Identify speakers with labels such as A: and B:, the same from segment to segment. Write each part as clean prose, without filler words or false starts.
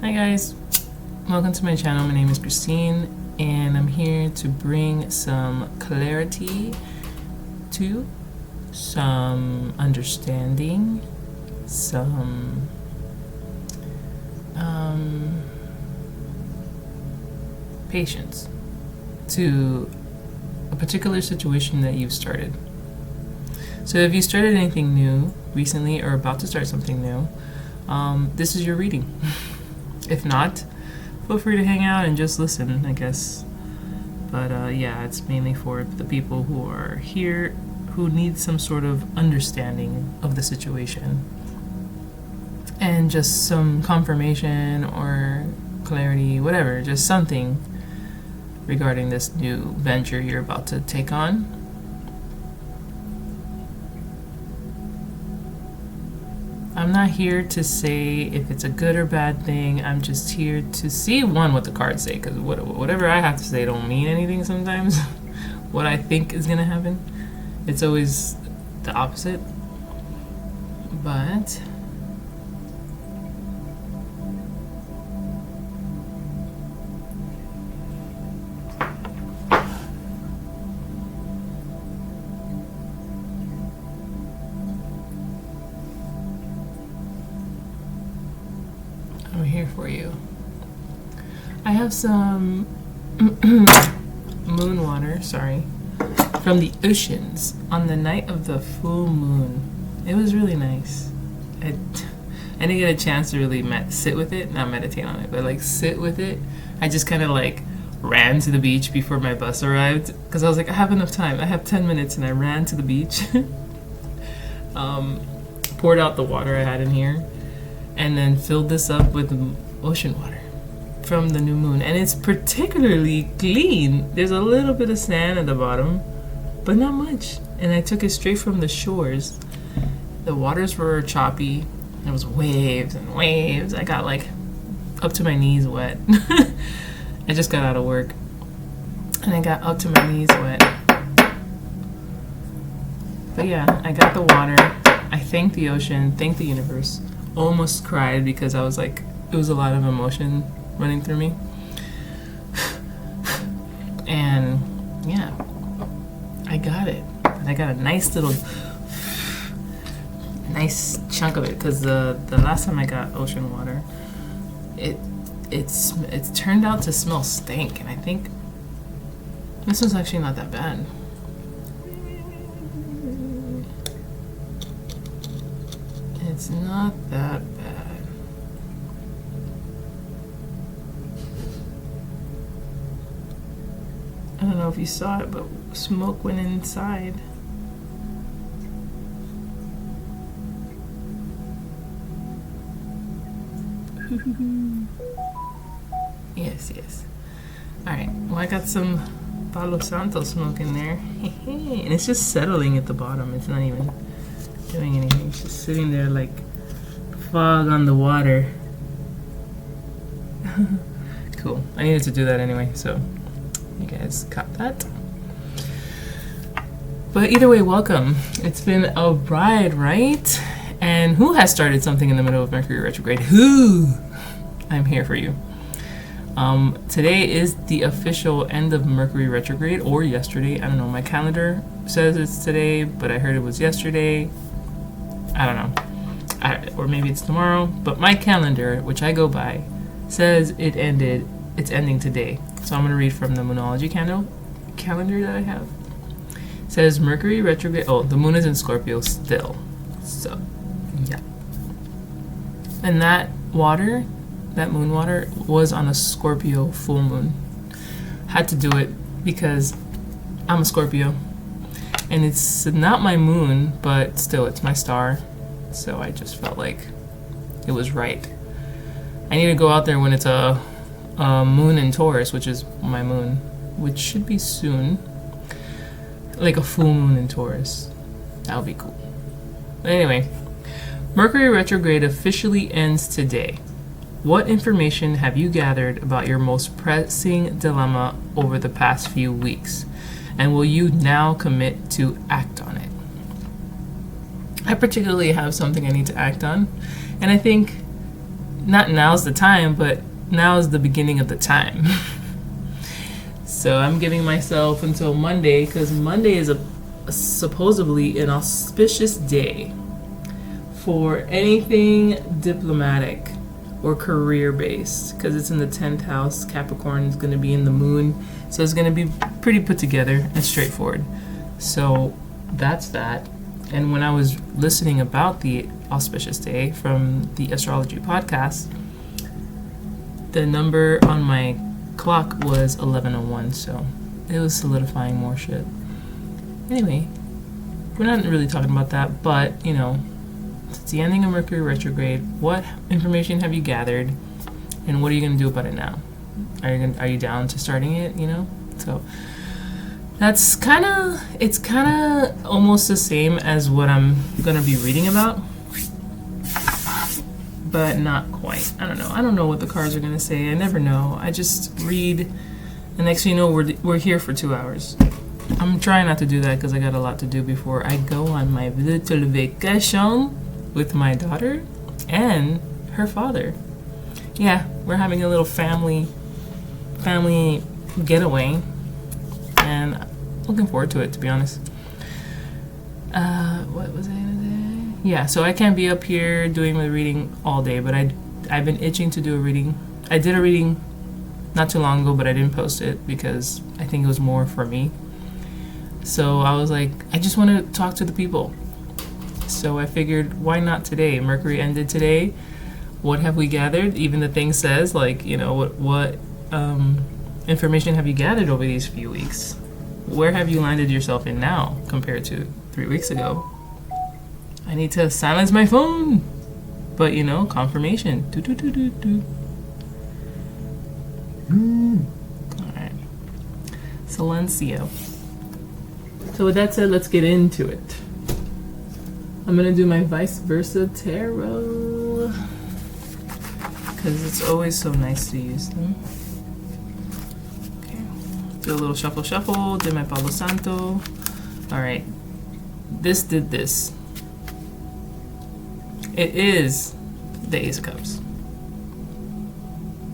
A: Hi guys, welcome to my channel. My name is Christine and I'm here to bring some clarity to some understanding, some patience to a particular situation that you've started. So if you started anything new recently or about to start something new, this is your reading. If not, feel free to hang out and just listen, I guess. But yeah, it's mainly for the people who are here who need some sort of understanding of the situation and just some confirmation or clarity, whatever, just something regarding this new venture you're about to take on. I'm not here to say if it's a good or bad thing. I'm just here to see, one, what the cards say, because whatever I have to say don't mean anything sometimes. What I think is going to happen, it's always the opposite. But I'm here for you. I have some moon water, from the oceans on the night of the full moon. It was really nice. I didn't get a chance to really sit with it, not meditate on it, but like sit with it. I just kind of like ran to the beach before my bus arrived because I was like, I have enough time. I have 10 minutes, and I ran to the beach. Poured out the water I had in here, and then filled this up with ocean water from the new moon. And it's particularly clean. There's a little bit of sand at the bottom, but not much. And I took it straight from the shores. The waters were choppy. There was waves and waves. I got like up to my knees wet. I just got out of work, and I got up to my knees wet. But yeah, I got the water. I thanked the ocean, thanked the universe. Almost cried because I was like, it was a lot of emotion running through me. And yeah, I got it. I got a nice chunk of it, because the last time I got ocean water, it's turned out to smell stank, and I think this was actually not that bad. It's not that bad. I don't know if you saw it, but smoke went inside. Yes. Alright, well, I got some Palo Santo smoke in there. And it's just settling at the bottom. It's not even doing anything. It's just sitting there like fog on the water. Cool. I needed to do that anyway, so you guys caught that. But either way, welcome. It's been a ride, right? And who has started something in the middle of Mercury retrograde? Who? I'm here for you. Today is the official end of Mercury retrograde, or yesterday. I don't know. My calendar says it's today, but I heard it was yesterday. I don't know. Or maybe it's tomorrow. But my calendar, which I go by, says it's ending today. So I'm going to read from the Moonology calendar that I have. It says Mercury retrograde. Oh, the moon is in Scorpio still. So, yeah. And that moon water, was on a Scorpio full moon. Had to do it because I'm a Scorpio. And it's not my moon, but still, it's my star. So I just felt like it was right. I need to go out there when it's a moon in Taurus, which is my moon, which should be soon. Like a full moon in Taurus. That would be cool. But anyway, Mercury retrograde officially ends today. What information have you gathered about your most pressing dilemma over the past few weeks? And will you now commit to act on it? I particularly have something I need to act on. And I think not now's the time, but now is the beginning of the time. So I'm giving myself until Monday, because Monday is supposedly an auspicious day for anything diplomatic or career based, because it's in the 10th house. Capricorn is going to be in the moon, so it's going to be pretty put together and straightforward. So that's that. And when I was listening about the auspicious day from the astrology podcast, the number on my clock was 11:01, so it was solidifying more shit. Anyway, we're not really talking about that, but it's the ending of Mercury retrograde. What information have you gathered, and what are you going to do about it now? Are you down to starting it? So that's kind of almost the same as what I'm going to be reading about, but not quite. I don't know what the cards are going to say. I never know. I just read, and next thing you know, we're here for 2 hours. I'm trying not to do that because I got a lot to do before I go on my little vacation with my daughter and her father. Yeah, we're having a little family getaway, and looking forward to it, to be honest. What was I gonna say? Yeah, so I can't be up here doing the reading all day, but I've been itching to do a reading. I did a reading not too long ago, but I didn't post it because I think it was more for me. So I was like, I just want to talk to the people. So I figured, why not today? Mercury ended today. What have we gathered? Even the thing says, like, what information have you gathered over these few weeks? Where have you landed yourself in now compared to 3 weeks ago? I need to silence my phone. But, confirmation. Do. Alright. Silencio. So with that said, let's get into it. I'm going to do my vice versa tarot, because it's always so nice to use them. Okay. Do a little shuffle. Did my Palo Santo. Alright. This did this. It is the Ace of Cups.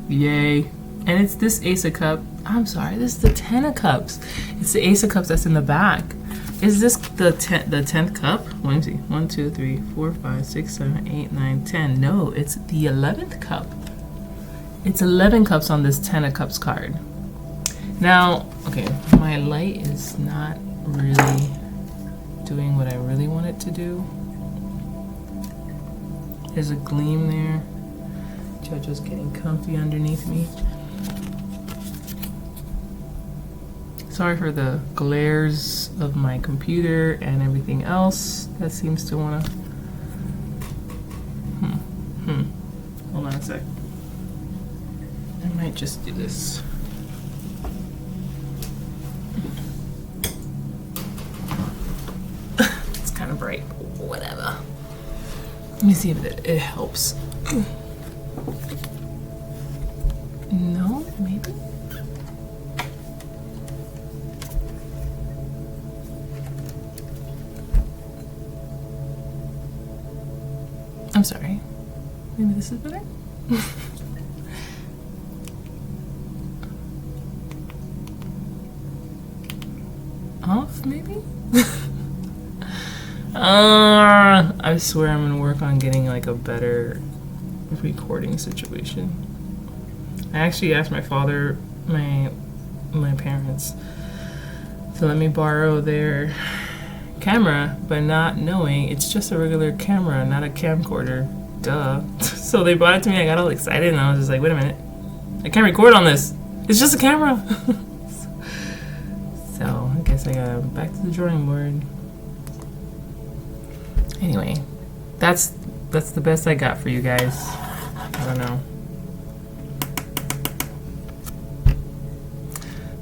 A: Yay. And it's this Ace of Cups. I'm sorry, this is the Ten of Cups. It's the Ace of Cups that's in the back. Is this the 10th cup? Let me see. 1, 2, 3, 4, 5, 6, 7, 8, 9, 10. No, it's the 11th cup. It's 11 cups on this 10 of Cups card. Now, okay, my light is not really doing what I really want it to do. There's a gleam there. JoJo's getting comfy underneath me. Sorry for the glares of my computer and everything else that seems to want to... Hold on a sec. I might just do this. It's kind of bright. Whatever. Let me see if it helps. No, maybe? I'm sorry. Maybe this is better? Off, maybe? I swear I'm gonna work on getting like a better recording situation. I actually asked my father, my parents, to let me borrow their camera, but not knowing it's just a regular camera, not a camcorder. Duh. So they brought it to me. I got all excited, and I was just like, wait a minute, I can't record on this. It's just a camera. So I guess I gotta back to the drawing board. Anyway, that's the best I got for you guys. I don't know.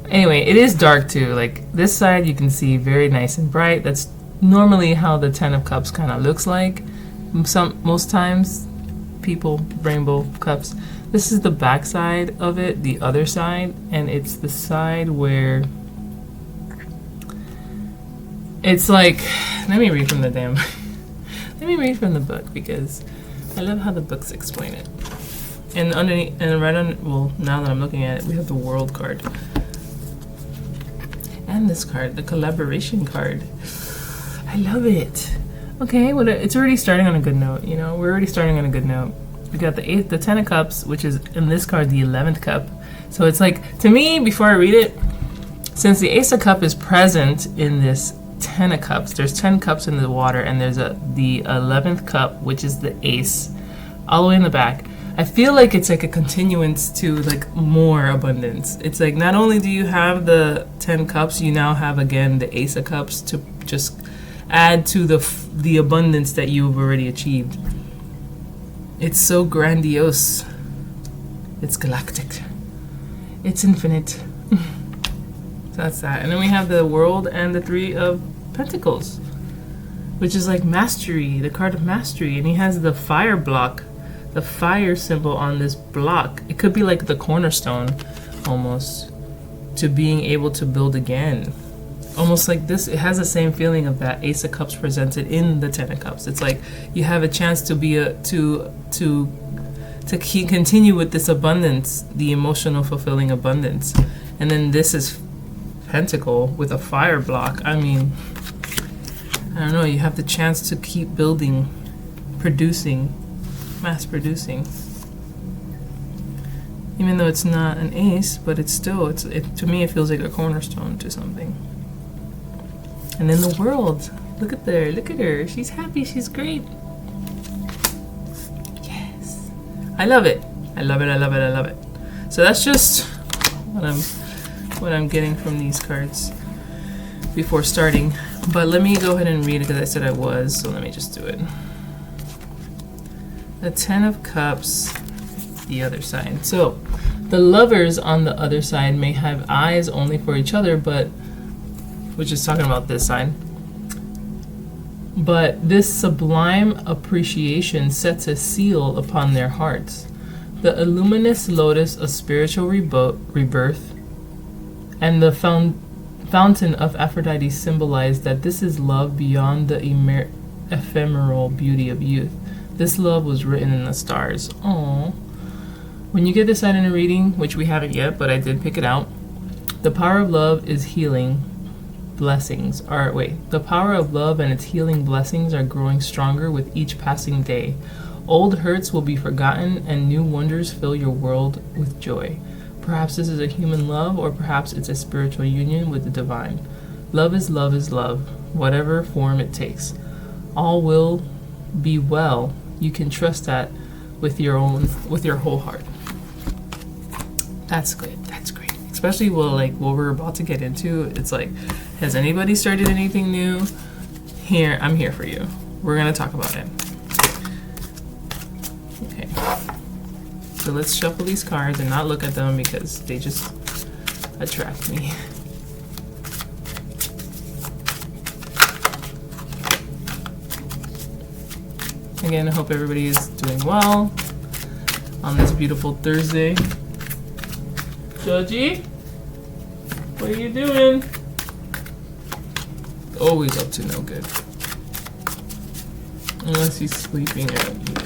A: Anyway, it is dark too. Like this side you can see very nice and bright. That's normally how the 10 of Cups kind of looks like. Most times people rainbow cups. This is the back side of it, the other side, and it's the side where it's like, let me read from the book because I love how the books explain it. And underneath, and right on, well, now that I'm looking at it, we have the World card. And this card, the Collaboration card. I love it. Okay, well, it's already starting on a good note, you know? We're already starting on a good note. We got the 10 of Cups, which is, in this card, the 11th cup. So it's like, to me, before I read it, since the Ace of Cup is present in this 10 of Cups, there's 10 cups in the water, and there's the 11th cup, which is the Ace, all the way in the back. I feel like it's like a continuance to like more abundance. It's like not only do you have the 10 cups, you now have again the Ace of Cups to just add to the abundance that you've already achieved. It's so grandiose. It's galactic. It's infinite. So that's that. And then we have the World and the 3 of Pentacles, which is like mastery, the card of mastery. And he has the fire block, the fire symbol on this block. It could be like the cornerstone almost to being able to build again. Almost like this, it has the same feeling of that Ace of Cups presented in the 10 of Cups. It's like you have a chance to be continue with this abundance, the emotional fulfilling abundance. And then this is Pentacle with a fire block. I mean, I don't know, you have the chance to keep building, producing, mass producing. Even though it's not an ace, but it's still, to me it feels like a cornerstone to something. And then the World. Look at there, look at her. She's happy, she's great. Yes. I love it. I love it, I love it, I love it. So that's just what I'm getting from these cards before starting. But let me go ahead and read it because I said I was, so let me just do it. The 10 of Cups, the other side. So the lovers on the other side may have eyes only for each other, but which is talking about this side. But this sublime appreciation sets a seal upon their hearts. The illuminous lotus of spiritual rebirth and the fountain of Aphrodite symbolize that this is love beyond the ephemeral beauty of youth. This love was written in the stars. Aww. When you get this side in a reading, which we haven't yet, but I did pick it out, the power of love is healing blessings. The power of love and its healing blessings are growing stronger with each passing day. Old hurts will be forgotten and new wonders fill your world with joy. Perhaps this is a human love, or perhaps it's a spiritual union with the divine. Love is love is love, whatever form it takes. All will be well. You can trust that with your whole heart. That's good. That's great. Especially what we're about to get into. It's like, has anybody started anything new? Here, I'm here for you. We're gonna talk about it. Okay. So let's shuffle these cards and not look at them because they just attract me. Again, I hope everybody is doing well on this beautiful Thursday. Georgie, what are you doing? Always up to no good. Unless he's sleeping at you.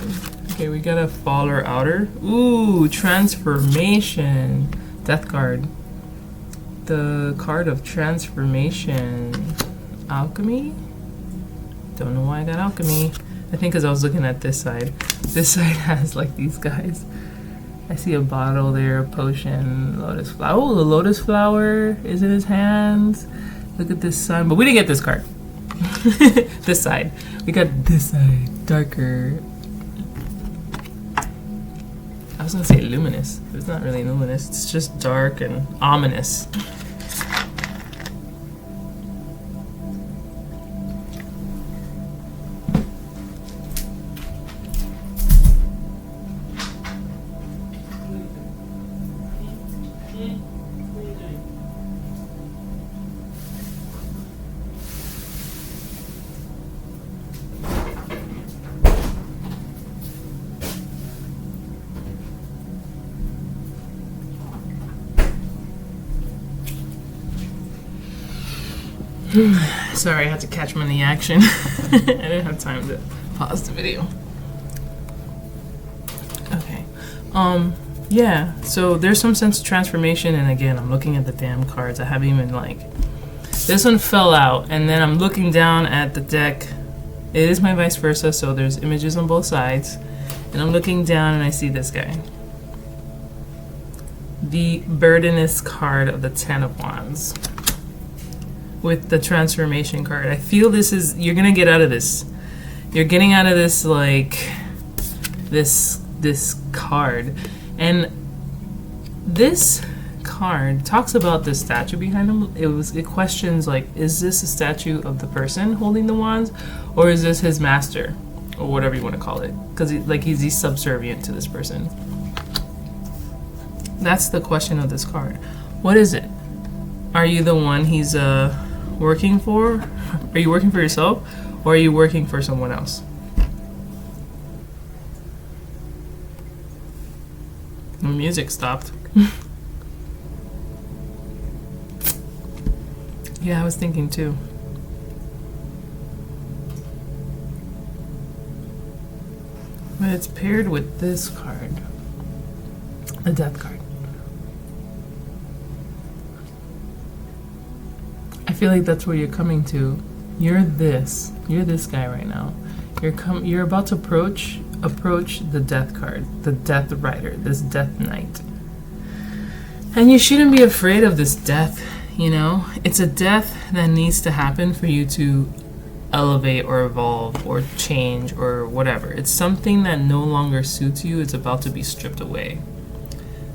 A: Okay, we got a Faller Outer. Ooh, Transformation. Death card. The card of transformation. Alchemy? Don't know why I got Alchemy. I think because I was looking at this side. This side has like these guys. I see a bottle there, a potion, lotus flower. Oh, the lotus flower is in his hands. Look at this sun. But we didn't get this card. This side. We got this side. Darker. I was going to say luminous. But it's not really luminous. It's just dark and ominous. Sorry, I had to catch him in the action. I didn't have time to pause the video. Okay. Yeah, so there's some sense of transformation, and again, I'm looking at the damn cards. I haven't even, like, this one fell out, and then I'm looking down at the deck. It is my vice versa, so there's images on both sides, and I'm looking down and I see this guy. The Burdenous card of the Ten of Wands with the transformation card. I feel this is, you're gonna get out of this. You're getting out of this, like, this card. And this card talks about the statue behind him. It questions, like, is this a statue of the person holding the wands, or is this his master, or whatever you want to call it? Because he's subservient to this person. That's the question of this card. What is it? Are you the one he's working for? Are you working for yourself, or are you working for someone else? The music stopped. Yeah, I was thinking too. But it's paired with this card, the Death card. I feel like that's where you're coming to. You're this guy right now. You're about to approach the Death card, the Death Rider, this Death Knight. And you shouldn't be afraid of this death, you know? It's a death that needs to happen for you to elevate or evolve or change or whatever. It's something that no longer suits you. It's about to be stripped away.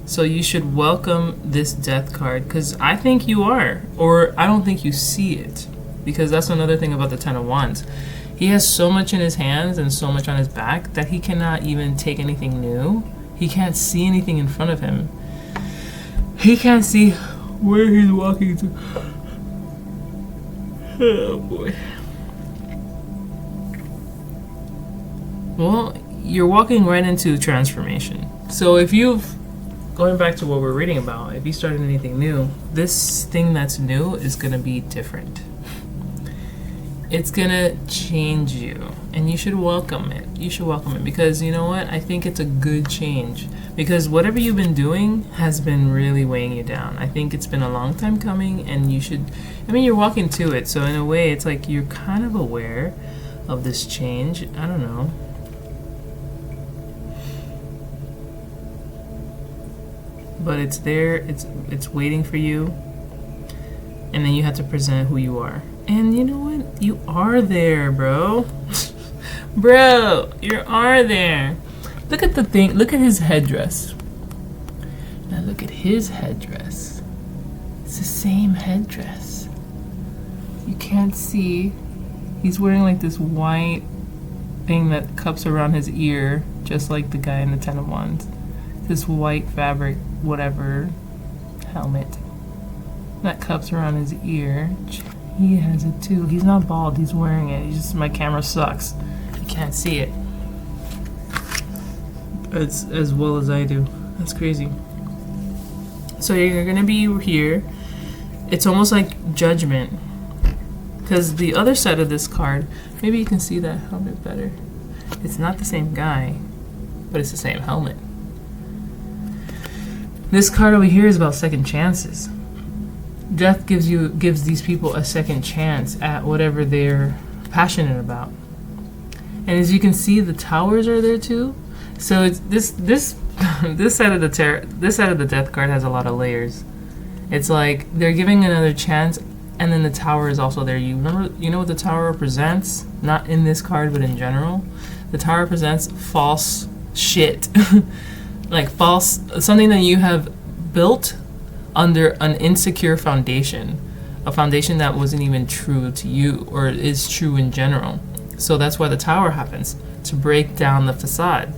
A: So you should welcome this Death card, because I think you are, or I don't think you see it, because that's another thing about the Ten of Wands. He has so much in his hands and so much on his back that he cannot even take anything new. He can't see anything in front of him. He can't see where he's walking to. Oh boy. Well, you're walking right into transformation. So if you've, going back to what we're reading about, if you started anything new, this thing that's new is going to be different. It's gonna change you, and you should welcome it. You should welcome it, because you know what? I think it's a good change, because whatever you've been doing has been really weighing you down. I think it's been a long time coming, and you should, I mean, you're walking to it, so in a way, it's like you're kind of aware of this change. I don't know. But it's there, it's waiting for you, and then you have to present who you are. And you know what? You are there, bro. Bro, you are there. Look at the thing. Look at his headdress. Now look at his headdress. It's the same headdress. You can't see. He's wearing like this white thing that cups around his ear, just like the guy in the Ten of Wands. This white fabric, whatever, helmet that cups around his ear. He has it too. He's not bald. He's wearing it. He's just, my camera sucks. You can't see it as well as I do. That's crazy. So you're gonna be here. It's almost like judgment, because the other side of this card, maybe you can see that helmet better. It's not the same guy, but it's the same helmet. This card over here is about second chances. Death gives these people a second chance at whatever they're passionate about. And as you can see, the towers are there too. So it's this side of the Death card has a lot of layers. It's like they're giving another chance, and then the tower is also there. You know what the tower represents? Not in this card, but in general. The tower represents false shit. Like false, something that you have built under an insecure foundation, a foundation that wasn't even true to you, or is true in general. So that's why the tower happens, to break down the facade.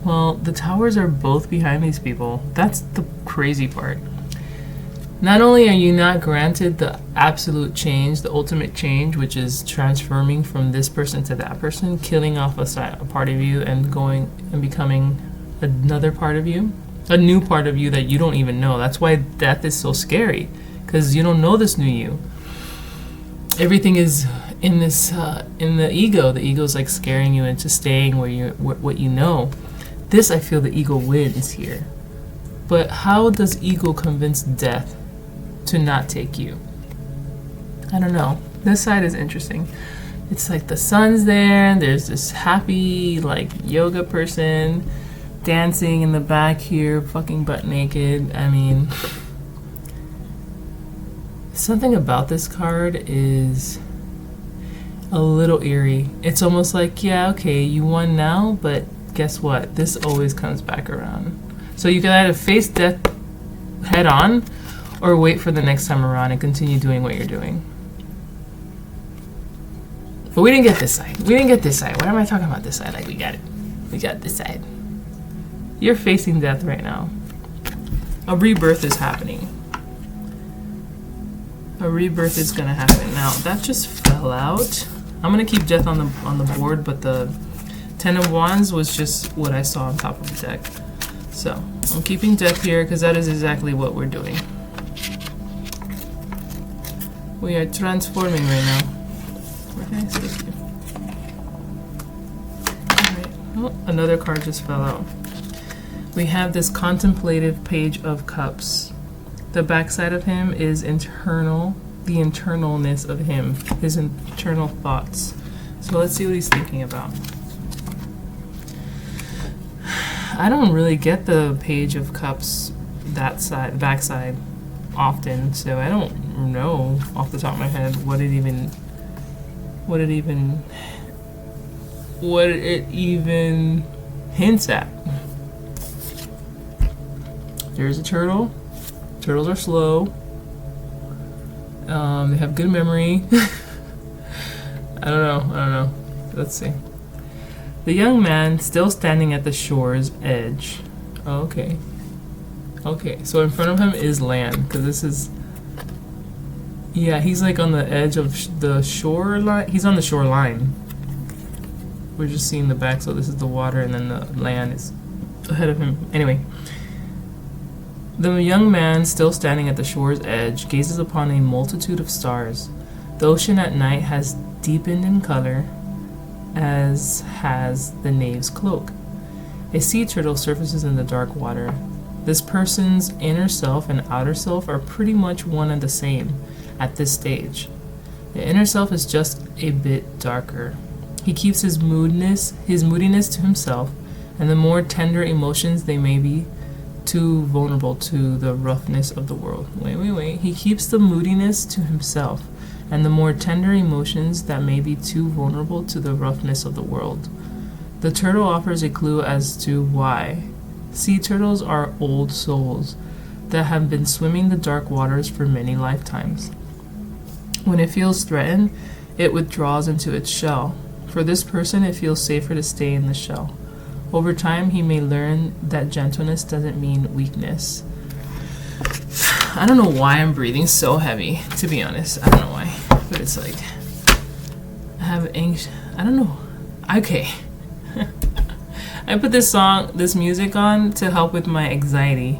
A: Well, the towers are both behind these people. That's the crazy part. Not only are you not granted the absolute change, the ultimate change, which is transforming from this person to that person, killing off a part of you and going and becoming another part of you, a new part of you that you don't even know. That's why death is so scary, because you don't know this new you. Everything is in this in the ego. The ego is like scaring you into staying where what you know. This I feel the ego wins here. But how does ego convince death to not take you? I don't know. This side is interesting. It's like the sun's there, and there's this happy, like, yoga person dancing in the back here, fucking butt naked. I mean, something about this card is a little eerie. It's almost like, yeah, okay, you won now, but guess what? This always comes back around. So you can either face death head on or wait for the next time around and continue doing what you're doing. But we didn't get this side. We didn't get this side. Why am I talking about this side? Like, we got it. We got this side. You're facing death right now. A rebirth is happening. A rebirth is gonna happen. Now, that just fell out. I'm gonna keep death on the board, but the Ten of Wands was just what I saw on top of the deck. So, I'm keeping death here because that is exactly what we're doing. We are transforming right now. Where can I stick you? Alright. Oh, another card just fell out. We have this contemplative Page of Cups. The backside of him is internal, the internalness of him, his internal thoughts. So let's see what he's thinking about. I don't really get the Page of Cups that side, backside often, so I don't know off the top of my head what it even hints at. There's a turtle. Turtles are slow. They have good memory. I don't know. Let's see. The young man still standing at the shore's edge. Oh, okay. Okay, so in front of him is land, because this is... Yeah, he's like on the edge of the shoreline. He's on the shoreline. We're just seeing the back, so this is the water, and then the land is ahead of him. Anyway. The young man, still standing at the shore's edge, gazes upon a multitude of stars. The ocean at night has deepened in color, as has the knave's cloak. A sea turtle surfaces in the dark water. This person's inner self and outer self are pretty much one and the same at this stage. The inner self is just a bit darker. He keeps his moodiness to himself, and the more tender emotions they may be, too vulnerable to the roughness of the world. Wait. He keeps the moodiness to himself, and the more tender emotions that may be too vulnerable to the roughness of the world. The turtle offers a clue as to why. Sea turtles are old souls that have been swimming the dark waters for many lifetimes. When it feels threatened, it withdraws into its shell. For this person, it feels safer to stay in the shell. Over time, he may learn that gentleness doesn't mean weakness. I don't know why I'm breathing so heavy, to be honest. I don't know why. But it's like, I have I don't know. Okay. I put this music on to help with my anxiety.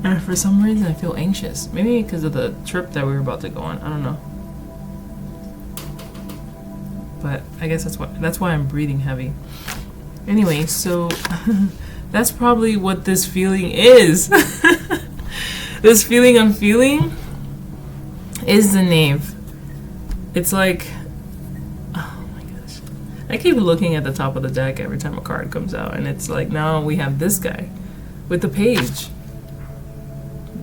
A: And for some reason, I feel anxious. Maybe because of the trip that we were about to go on. I don't know. But I guess that's why I'm breathing heavy. Anyway, so that's probably what this feeling is. This feeling I'm feeling is the knave. It's like, oh my gosh. I keep looking at the top of the deck every time a card comes out, and it's like, now we have this guy with the page.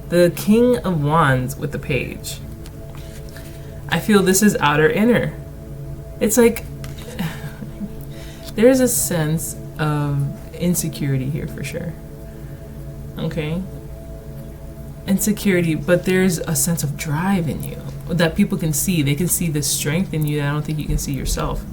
A: The King of Wands with the page. I feel this is outer inner. It's like there's a sense of insecurity here for sure. Okay? Insecurity, but there's a sense of drive in you that people can see. They can see the strength in you that I don't think you can see yourself.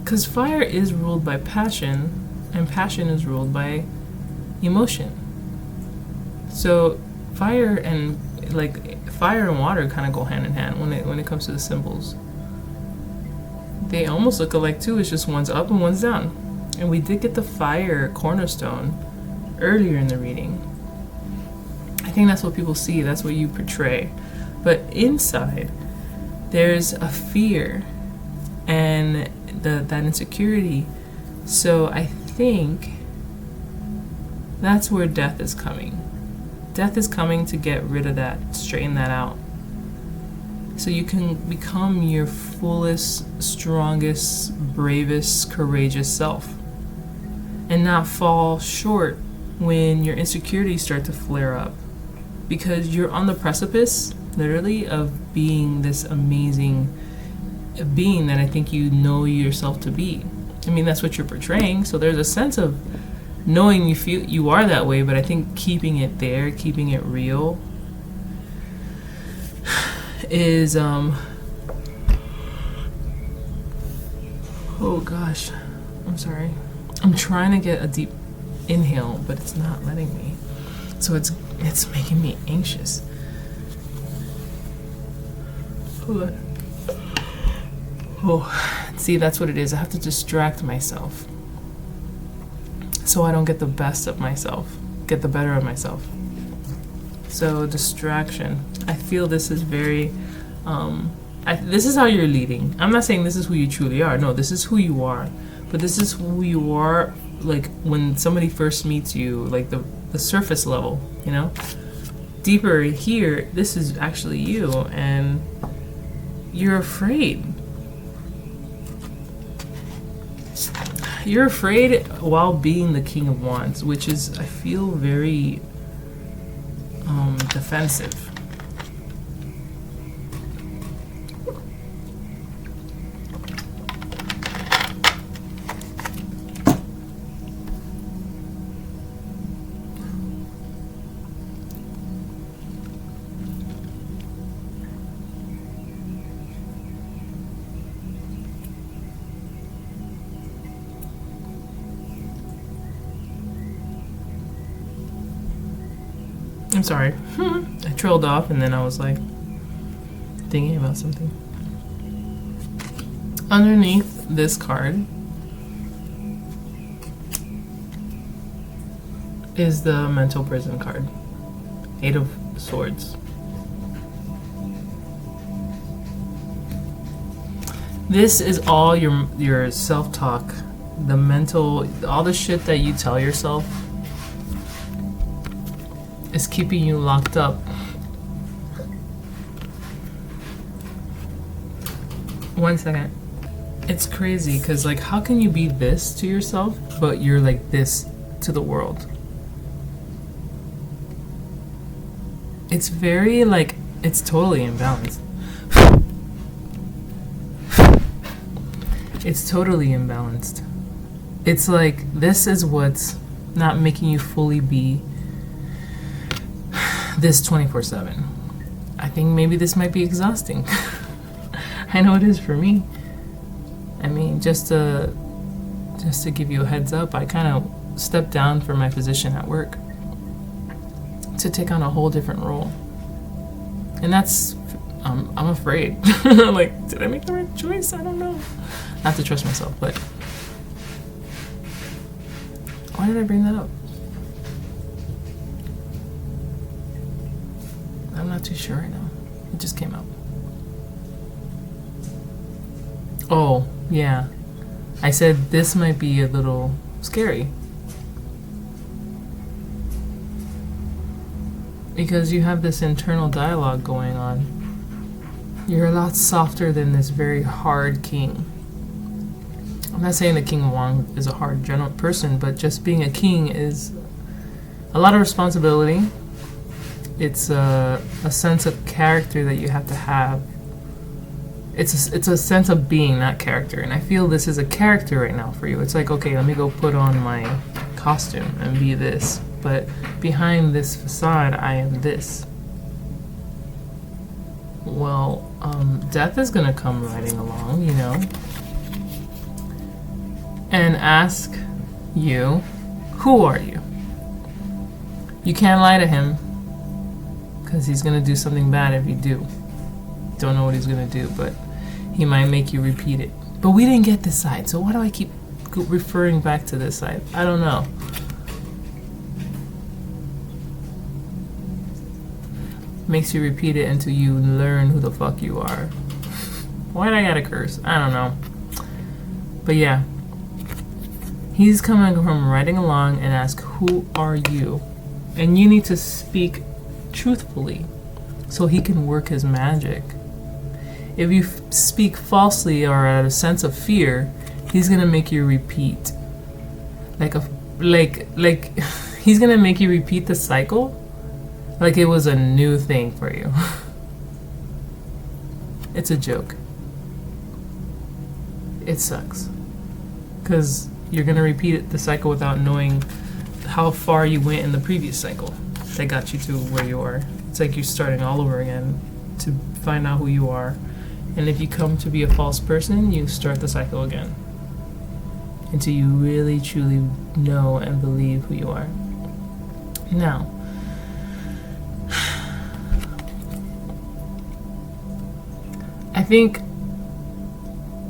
A: Because fire is ruled by passion, and passion is ruled by emotion. So fire and water kind of go hand in hand when it comes to the symbols. They almost look alike too. It's just one's up and one's down. And we did get the fire cornerstone earlier in the reading. I think that's what people see, that's what you portray. But inside, there's a fear and that insecurity. So I think that's where death is coming. Death is coming to get rid of that, straighten that out. So you can become your fullest, strongest, bravest, courageous self. And not fall short when your insecurities start to flare up. Because you're on the precipice, literally, of being this amazing being that I think you know yourself to be. I mean, that's what you're portraying. So there's a sense of knowing you feel you are that way, but I think keeping it there, keeping it real, is oh gosh, I'm sorry. I'm trying to get a deep inhale, but it's not letting me. So it's making me anxious. Hold on. Oh, see, that's what it is. I have to distract myself so I don't get the best of myself, get the better of myself. So distraction. I feel this is very, this is how you're leading. I'm not saying this is who you truly are. No, this is who you are. But this is who you are, like, when somebody first meets you, like the surface level, you know? Deeper here, this is actually you, and you're afraid. You're afraid while being the King of Wands, which is, I feel, very defensive. I'm sorry. I trailed off and then I was like thinking about something. Underneath this card is the mental prison card. 8 of Swords. This is all your self-talk, the mental, all the shit that you tell yourself is keeping you locked up. One second. It's crazy because, like, how can you be this to yourself but you're like this to the world? It's very, like, it's totally imbalanced. It's totally imbalanced. It's like, this is what's not making you fully be this 24/7. I think maybe this might be exhausting. I know it is for me. I mean, just to give you a heads up, I kind of stepped down from my position at work to take on a whole different role. And that's, I'm afraid. Like, did I make the right choice? I don't know. Not to trust myself, but why did I bring that up? I'm not too sure right now. It just came up. Oh, yeah. I said this might be a little scary. Because you have this internal dialogue going on. You're a lot softer than this very hard king. I'm not saying the King of Wands is a hard general person, but just being a king is a lot of responsibility. It's a sense of character that you have to have. It's a sense of being, not character. And I feel this is a character right now for you. It's like, okay, let me go put on my costume and be this. But behind this facade, I am this. Well, death is going to come riding along, you know, and ask you, who are you? You can't lie to him, because he's going to do something bad if you do. Don't know what he's going to do, but he might make you repeat it. But we didn't get this side, so why do I keep referring back to this side? I don't know. makes you repeat it until you learn who the fuck you are. Why'd I gotta curse? I don't know. But yeah. He's coming from riding along and ask, who are you? And you need to speak truthfully so he can work his magic. If you speak falsely or out of a sense of fear, he's gonna make you repeat. Like he's gonna make you repeat the cycle like it was a new thing for you. It's a joke. It sucks. Because you're gonna repeat the cycle without knowing how far you went in the previous cycle that got you to where you are. It's like you're starting all over again to find out who you are. And if you come to be a false person, you start the cycle again until you really truly know and believe who you are. Now, I think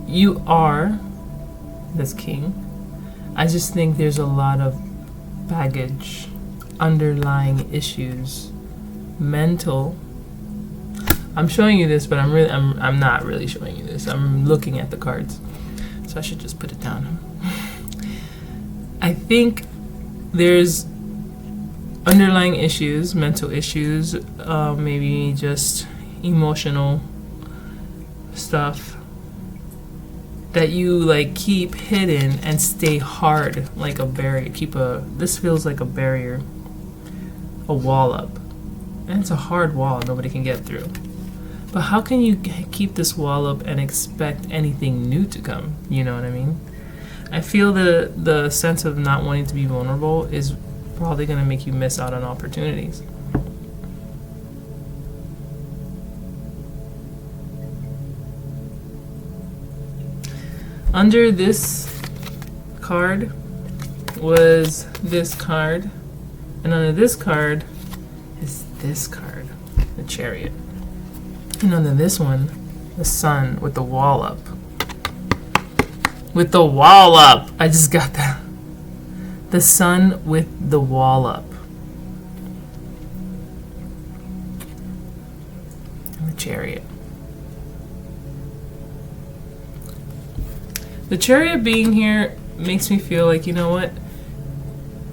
A: you are this king. I just think there's a lot of baggage, underlying issues, mental. I'm showing you this, but I'm not really showing you this. I'm looking at the cards, so I should just put it down. I think there's underlying issues, mental issues, maybe just emotional stuff that you like keep hidden and stay hard like a barrier. This feels like a barrier, a wall up, and it's a hard wall nobody can get through. But how can you keep this wall up and expect anything new to come? You know what I mean? I feel the sense of not wanting to be vulnerable is probably going to make you miss out on opportunities. Under this card was this card, and under this card is this card, the Chariot. And under this one, the Sun with the wall up. With the wall up! I just got that. The Sun with the wall up. And the Chariot. The Chariot being here makes me feel like, you know what?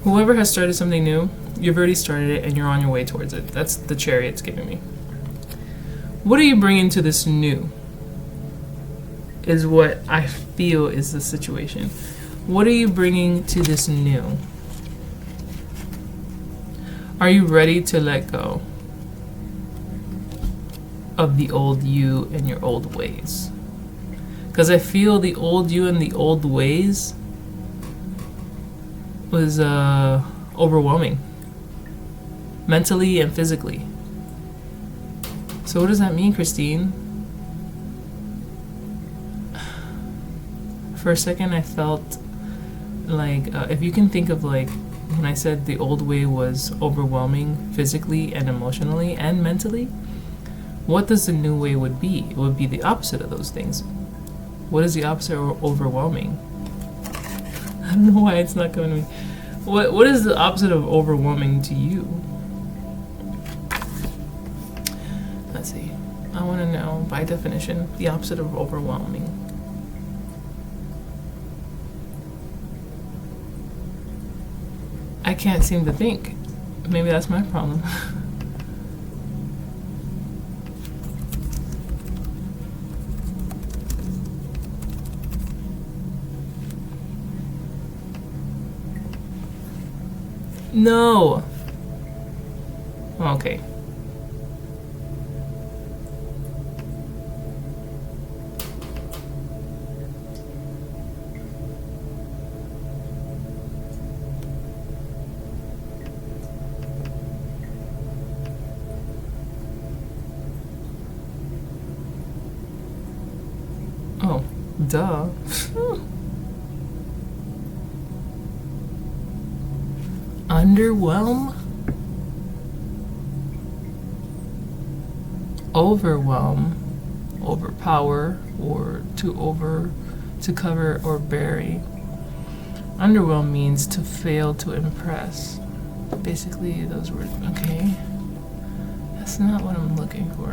A: Whoever has started something new, you've already started it and you're on your way towards it. That's the Chariot's giving me. What are you bringing to this new? Is what I feel is the situation. What are you bringing to this new? Are you ready to let go of the old you and your old ways? Because I feel the old you and the old ways was overwhelming, mentally and physically. So what does that mean, Christine? For a second I felt like, if you can think of like, when I said the old way was overwhelming physically and emotionally and mentally, what does the new way would be? It would be the opposite of those things. What is the opposite of overwhelming? I don't know why it's not coming to me. What is the opposite of overwhelming to you? Let's see. I want to know, by definition, the opposite of overwhelming. I can't seem to think. Maybe that's my problem. No. Okay. Oh, duh. Underwhelm? Overwhelm, overpower, or to cover or bury. Underwhelm means to fail to impress. Basically, those words. Okay, that That's not what I'm looking for.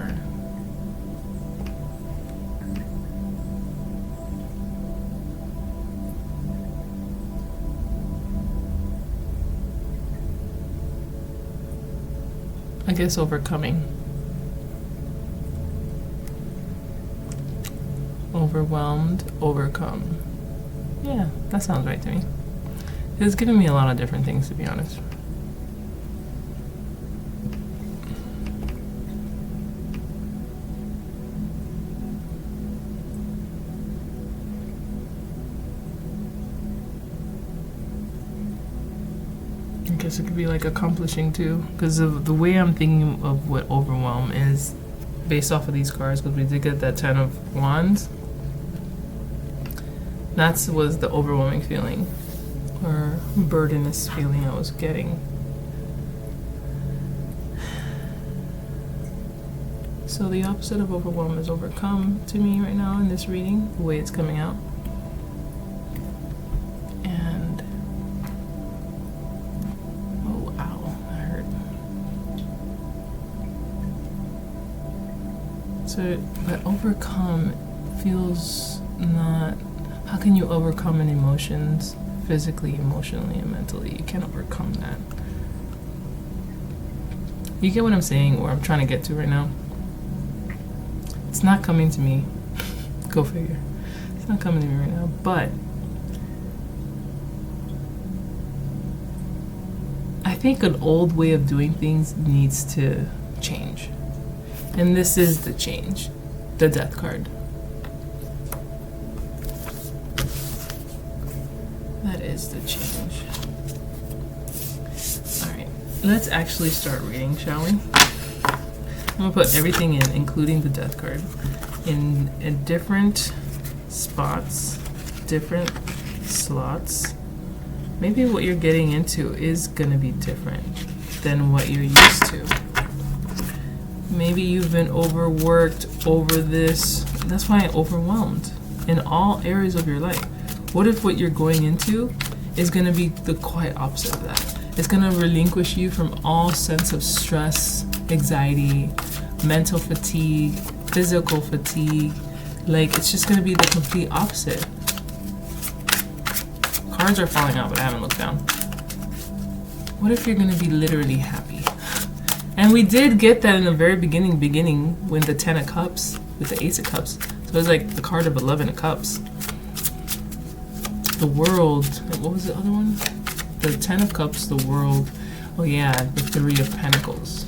A: I guess overcoming. Overwhelmed, overcome. Yeah, that sounds right to me. It's giving me a lot of different things, to be honest. I guess it could be like accomplishing too, because of the way I'm thinking of what overwhelm is based off of these cards, because we did get that 10 of Wands. That was the overwhelming feeling or burdenous feeling I was getting. So the opposite of overwhelm is overcome to me right now in this reading, the way it's coming out. And oh, ow, that hurt. So, but overcome feels not. How can you overcome an emotions physically, emotionally, and mentally? You can't overcome that. You get what I'm saying, or I'm trying to get to right now? It's not coming to me. Go figure. It's not coming to me right now, but I think an old way of doing things needs to change. And this is the change. The Death card. That is the change. Alright, let's actually start reading, shall we? I'm gonna put everything in, including the Death card, in different spots, different slots. Maybe what you're getting into is gonna be different than what you're used to. Maybe you've been overworked over this. That's why I'm overwhelmed in all areas of your life. What if what you're going into is going to be the quite opposite of that? It's going to relinquish you from all sense of stress, anxiety, mental fatigue, physical fatigue. Like, it's just going to be the complete opposite. Cards are falling out, but I haven't looked down. What if you're going to be literally happy? And we did get that in the very beginning when the 10 of Cups with the Ace of Cups. So it was like the card of 11 of Cups. The World, what was the other one? The 10 of Cups, the World. Oh yeah, the 3 of Pentacles.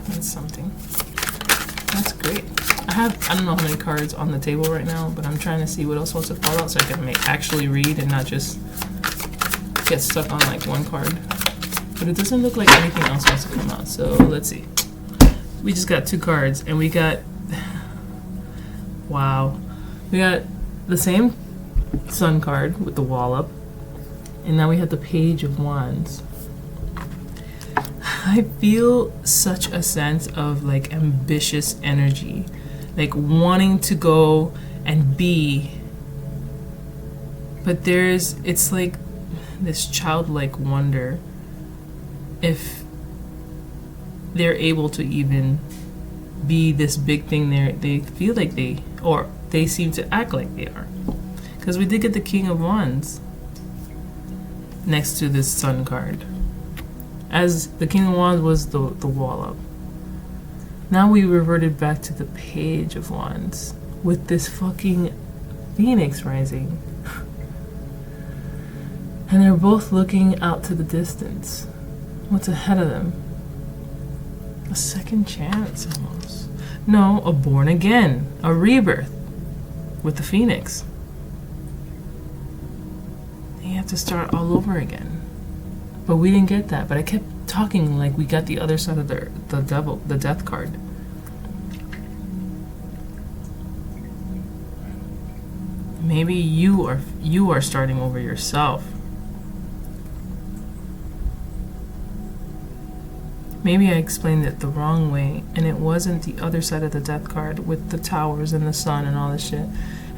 A: That's something. That's great. I don't know how many cards on the table right now, but I'm trying to see what else wants to fall out so I can actually read and not just get stuck on like one card. But it doesn't look like anything else wants to come out, so let's see. We just got 2 cards, and we got wow. We got the same Sun card with the wall up, and now we have the Page of Wands. I feel such a sense of like ambitious energy, like wanting to go and be, but it's like this childlike wonder if they're able to even be this big thing. They feel like they seem to act like they are, because we did get the King of Wands next to this Sun card, as the King of Wands was the wall up. Now we reverted back to the Page of Wands with this fucking Phoenix rising. And they're both looking out to the distance. What's ahead of them? A second chance, almost. No, a born again, a rebirth with the Phoenix. You have to start all over again. But we didn't get that. But I kept talking like we got the other side of the devil, the Death card. Maybe you are starting over yourself. Maybe I explained it the wrong way, and it wasn't the other side of the Death card with the towers and the sun and all this shit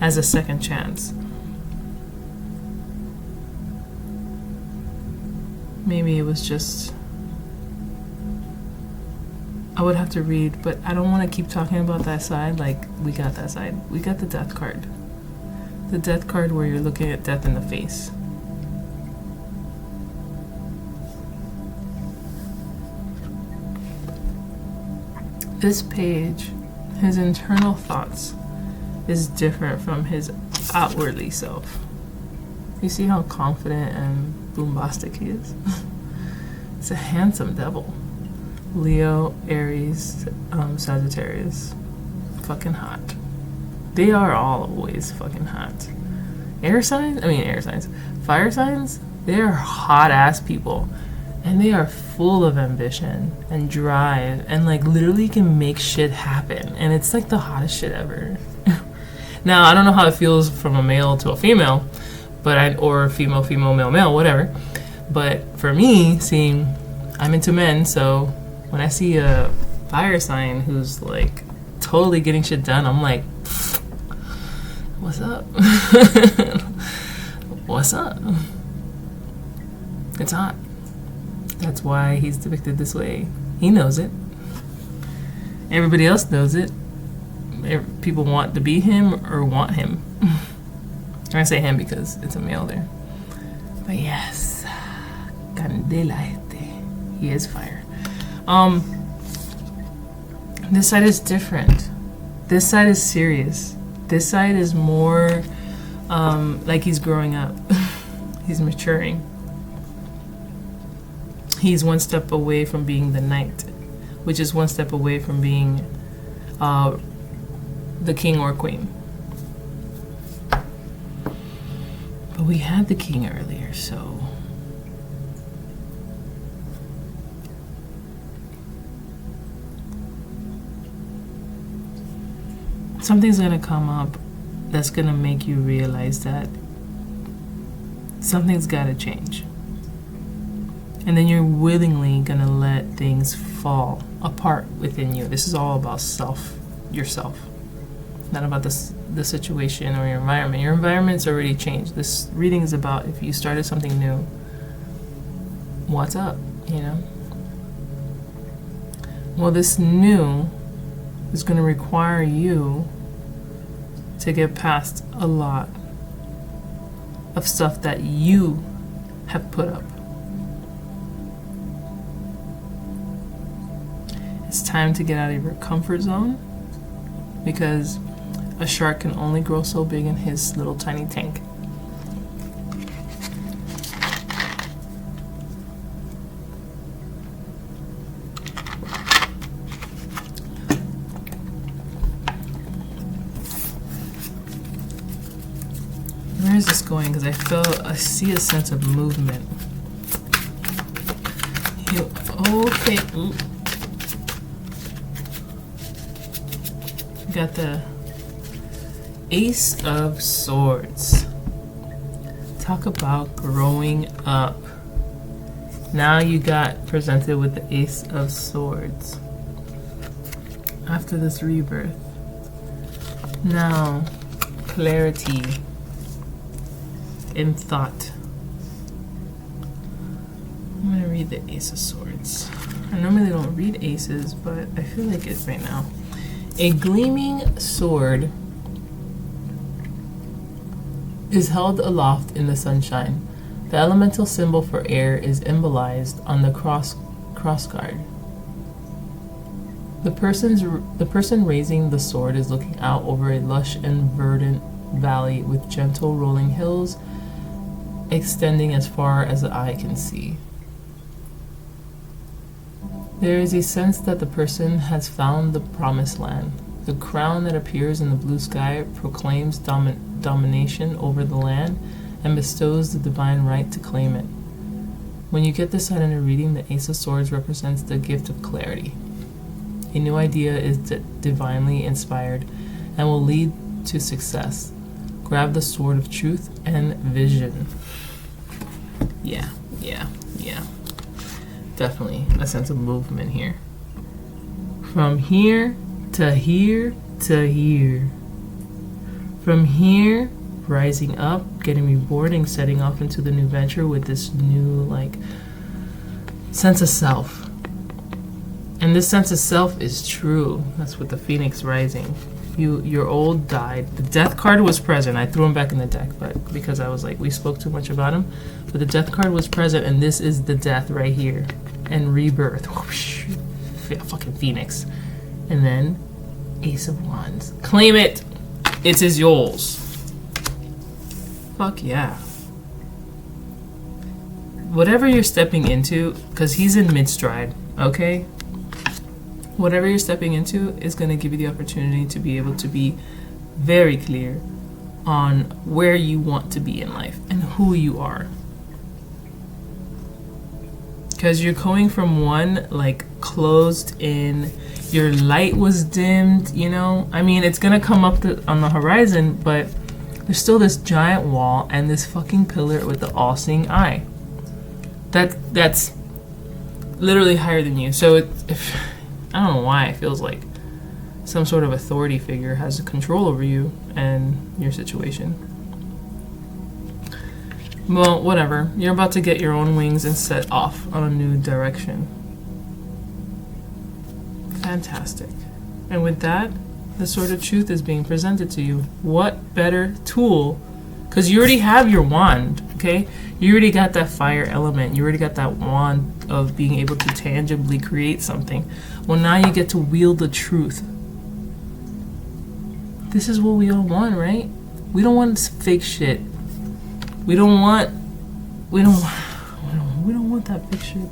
A: as a second chance. Maybe it was just... I would have to read, but I don't want to keep talking about that side. Like, we got that side. We got the death card. The death card where you're looking at death in the face. This page, his internal thoughts, is different from his outwardly self. You see how confident and bombastic he is? It's a handsome devil. Leo, Aries, Sagittarius. Fucking hot. They are all always fucking hot. Air signs? Fire signs? They are hot ass people. And they are full of ambition and drive and like literally can make shit happen. And it's like the hottest shit ever. Now, I don't know how it feels from a male to a female, or female, male, whatever. But for me, I'm into men, so when I see a fire sign who's like totally getting shit done, I'm like, what's up? What's up? It's hot. That's why he's depicted this way. He knows it. Everybody else knows it. People want to be him or want him. I say him because it's a male there. But yes, Candela este. He is fire. This side is different. This side is serious. This side is more like he's growing up. He's maturing. He's one step away from being the knight, which is one step away from being the king or queen. But we had the king earlier, so... something's gonna come up that's gonna make you realize that something's gotta change. And then you're willingly gonna let things fall apart within you. This is all about yourself. Not about the situation or your environment. Your environment's already changed. This reading is about if you started something new, what's up, you know? Well, this new is gonna require you to get past a lot of stuff that you have put up. It's time to get out of your comfort zone because a shark can only grow so big in his little tiny tank. Where is this going? Because I see a sense of movement. Okay. Ooh. Got the Ace of Swords. Talk about growing up. Now you got presented with the Ace of Swords. After this rebirth. Now, clarity in thought. I'm gonna read the Ace of Swords. I normally don't read aces, but I feel like it right now. A gleaming sword is held aloft in the sunshine. The elemental symbol for air is embolized on the cross guard. The person raising the sword is looking out over a lush and verdant valley with gentle rolling hills extending as far as the eye can see. There is a sense that the person has found the promised land. The crown that appears in the blue sky proclaims domination over the land and bestows the divine right to claim it. When you get this side in a reading, the Ace of Swords represents the gift of clarity. A new idea is divinely inspired and will lead to success. Grab the sword of truth and vision. Yeah. Definitely a sense of movement here. From here to here to here. From here, rising up, getting rewarding, setting off into the new venture with this new, like, sense of self. And this sense of self is true. That's what the Phoenix Rising. Your old died. The death card was present. I threw him back in the deck, but because I was like, we spoke too much about him. But the death card was present, and this is the death right here. And rebirth. Whoosh. Fucking Phoenix. And then Ace of Wands. Claim it. It is yours. Fuck yeah. Whatever you're stepping into, because he's in mid-stride, okay? Whatever you're stepping into is going to give you the opportunity to be able to be very clear on where you want to be in life and who you are. Because you're going from one, like, closed in, your light was dimmed, you know? I mean, it's going to come up on the horizon, but there's still this giant wall and this fucking pillar with the all-seeing eye. That's literally higher than you. So if I don't know why it feels like some sort of authority figure has control over you and your situation. Well, whatever. You're about to get your own wings and set off on a new direction. Fantastic. And with that, the Sword of Truth is being presented to you. What better tool? Because you already have your wand, okay? You already got that fire element. You already got that wand of being able to tangibly create something. Well, now you get to wield the truth. This is what we all want, right? We don't want fake shit. We don't want that fake shit.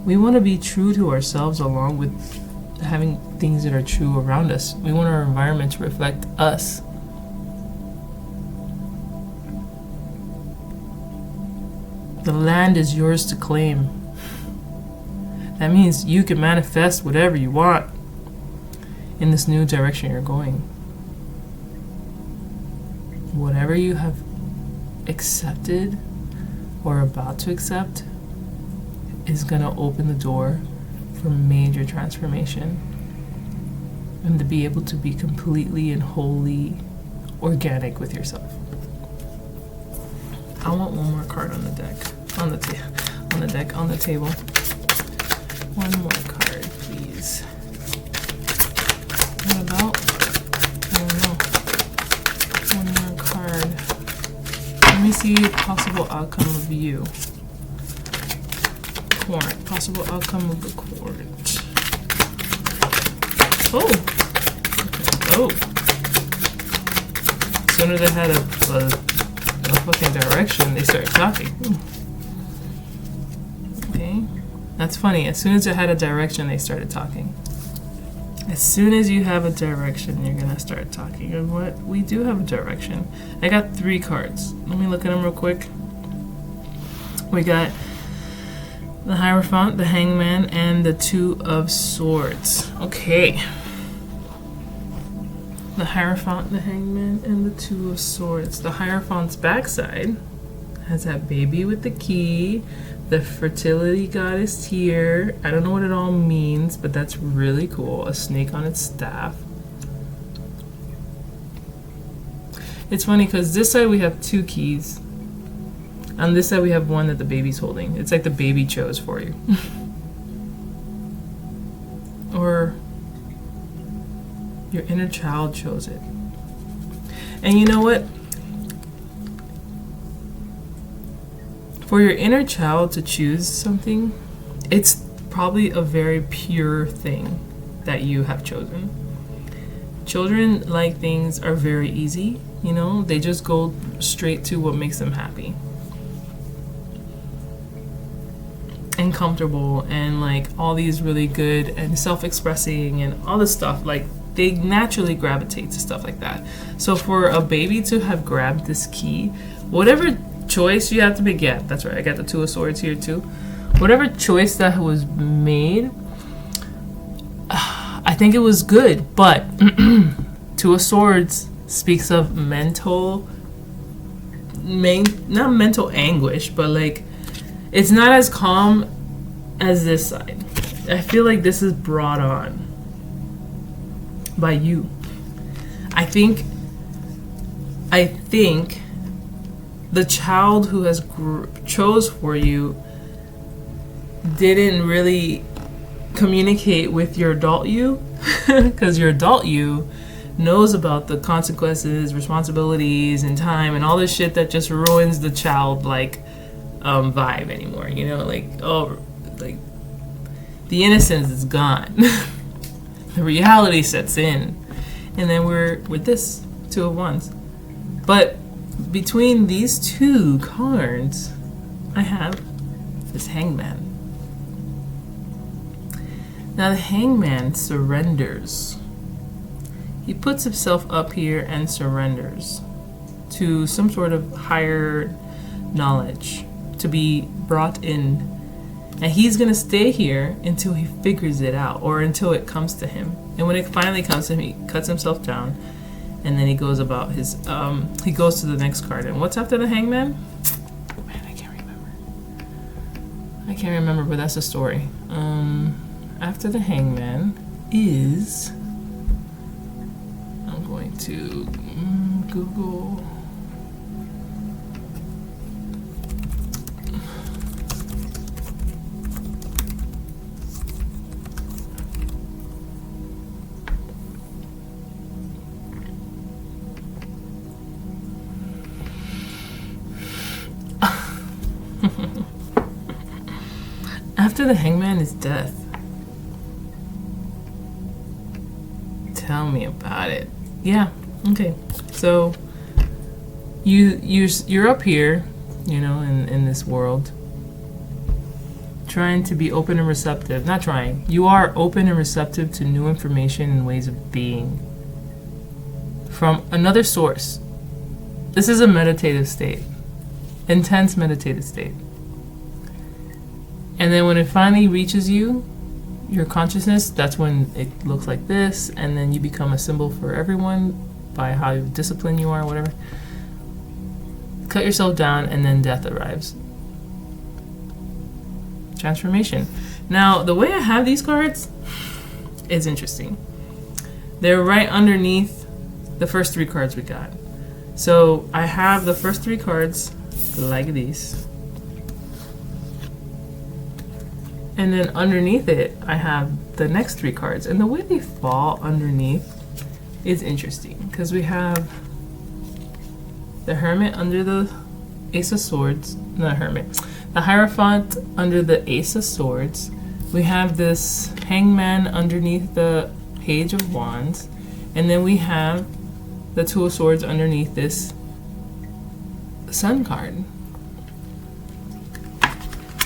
A: We want to be true to ourselves along with having things that are true around us. We want our environment to reflect us. The land is yours to claim. That means you can manifest whatever you want in this new direction you're going. Whatever you have accepted or about to accept is going to open the door for major transformation and to be able to be completely and wholly organic with yourself. I want one more card on the deck. On the table. One more card, please. What about? I don't know. One more card. Let me see possible outcome of you. Court. Possible outcome of the court. Oh. As soon as I had a fucking direction, they started talking. Okay, that's funny. As soon as I had a direction, they started talking. As soon as you have a direction, you're gonna start talking. And what? We do have a direction. I got 3 cards. Let me look at them real quick. We got the Hierophant, the Hangman, and the 2 of Swords. Okay. The Hierophant, the Hangman, and the 2 of Swords. The Hierophant's backside has that baby with the key, the fertility goddess here. I don't know what it all means, but that's really cool. A snake on its staff. It's funny because this side we have 2 keys. On this side we have one that the baby's holding. It's like the baby chose for you. Or your inner child chose it. And you know what? For your inner child to choose something, it's probably a very pure thing that you have chosen. Children like things are very easy, you know? They just go straight to what makes them happy. And comfortable and like all these really good and self-expressing and all this stuff, like they naturally gravitate to stuff like that. So for a baby to have grabbed this key, whatever choice you have to make, yeah, that's right, I got the 2 of Swords here too. Whatever choice that was made, I think it was good, but 2 of Swords speaks of not mental anguish, but like it's not as calm as this side. I feel like this is brought on by you. I think the child who has chose for you didn't really communicate with your adult you, because your adult you knows about the consequences, responsibilities, and time, and all this shit that just ruins the childlike vibe anymore. You know, like, oh, like the innocence is gone. The reality sets in, and then we're with this Two of Wands. But between these two cards, I have this Hangman. Now the Hangman surrenders. He puts himself up here and surrenders to some sort of higher knowledge to be brought in. And he's going to stay here until he figures it out, or until it comes to him. And when it finally comes to him, he cuts himself down, and then he goes about his, he goes to the next card. And what's after the Hangman? Man, I can't remember, but that's the story. After the Hangman is, I'm going to Google. After the Hangman is death. Tell me about it. Yeah. Okay. So you're up here, you know, in this world, trying to be open and receptive. Not trying. You are open and receptive to new information and ways of being from another source. This is a meditative state. Intense meditative state. And then when it finally reaches you, your consciousness, that's when it looks like this, and then you become a symbol for everyone by how disciplined you are, whatever. Cut yourself down, and then death arrives. Transformation. Now, the way I have these cards is interesting. They're right underneath the first three cards we got. So I have the first three cards like these. And then underneath it, I have the next three cards. And the way they fall underneath is interesting, because we have the Hermit under the Ace of Swords. Not Hermit. The Hierophant under the Ace of Swords. We have this Hangman underneath the Page of Wands. And then we have the Two of Swords underneath this Sun card.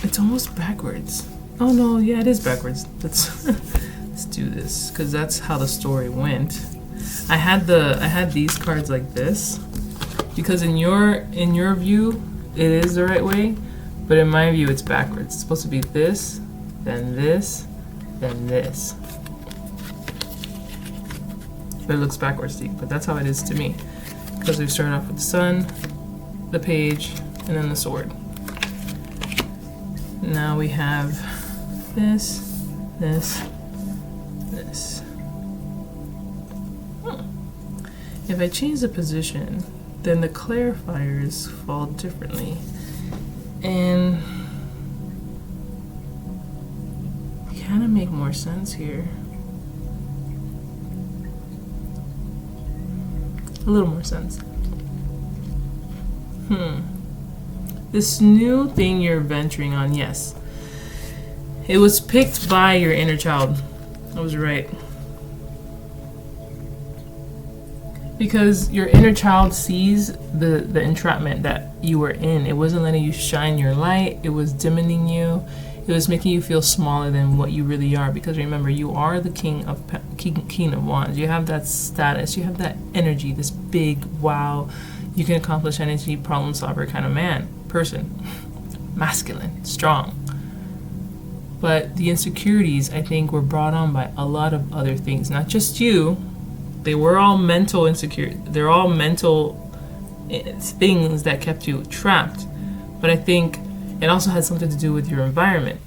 A: It's almost backwards. Oh no, yeah, it is backwards. Let's do this, because that's how the story went. I had these cards like this, because in your view it is the right way, but in my view it's backwards. It's supposed to be this, then this, then this. But it looks backwards to you, but that's how it is to me, because we start off with the Sun, the Page, and then the Sword. Now we have this, this, this. If I change the position, then the clarifiers fall differently. And kind of make more sense here. A little more sense. This new thing you're venturing on, yes. It was picked by your inner child. I was right. Because your inner child sees the entrapment that you were in. It wasn't letting you shine your light. It was dimming you. It was making you feel smaller than what you really are. Because remember, you are the King of Wands. You have that status. You have that energy. This big, wow, you can accomplish anything, problem solver kind of person. Masculine, strong. But the insecurities, I think, were brought on by a lot of other things. Not just you. They were all mental insecurity. They're all mental things that kept you trapped. But I think it also had something to do with your environment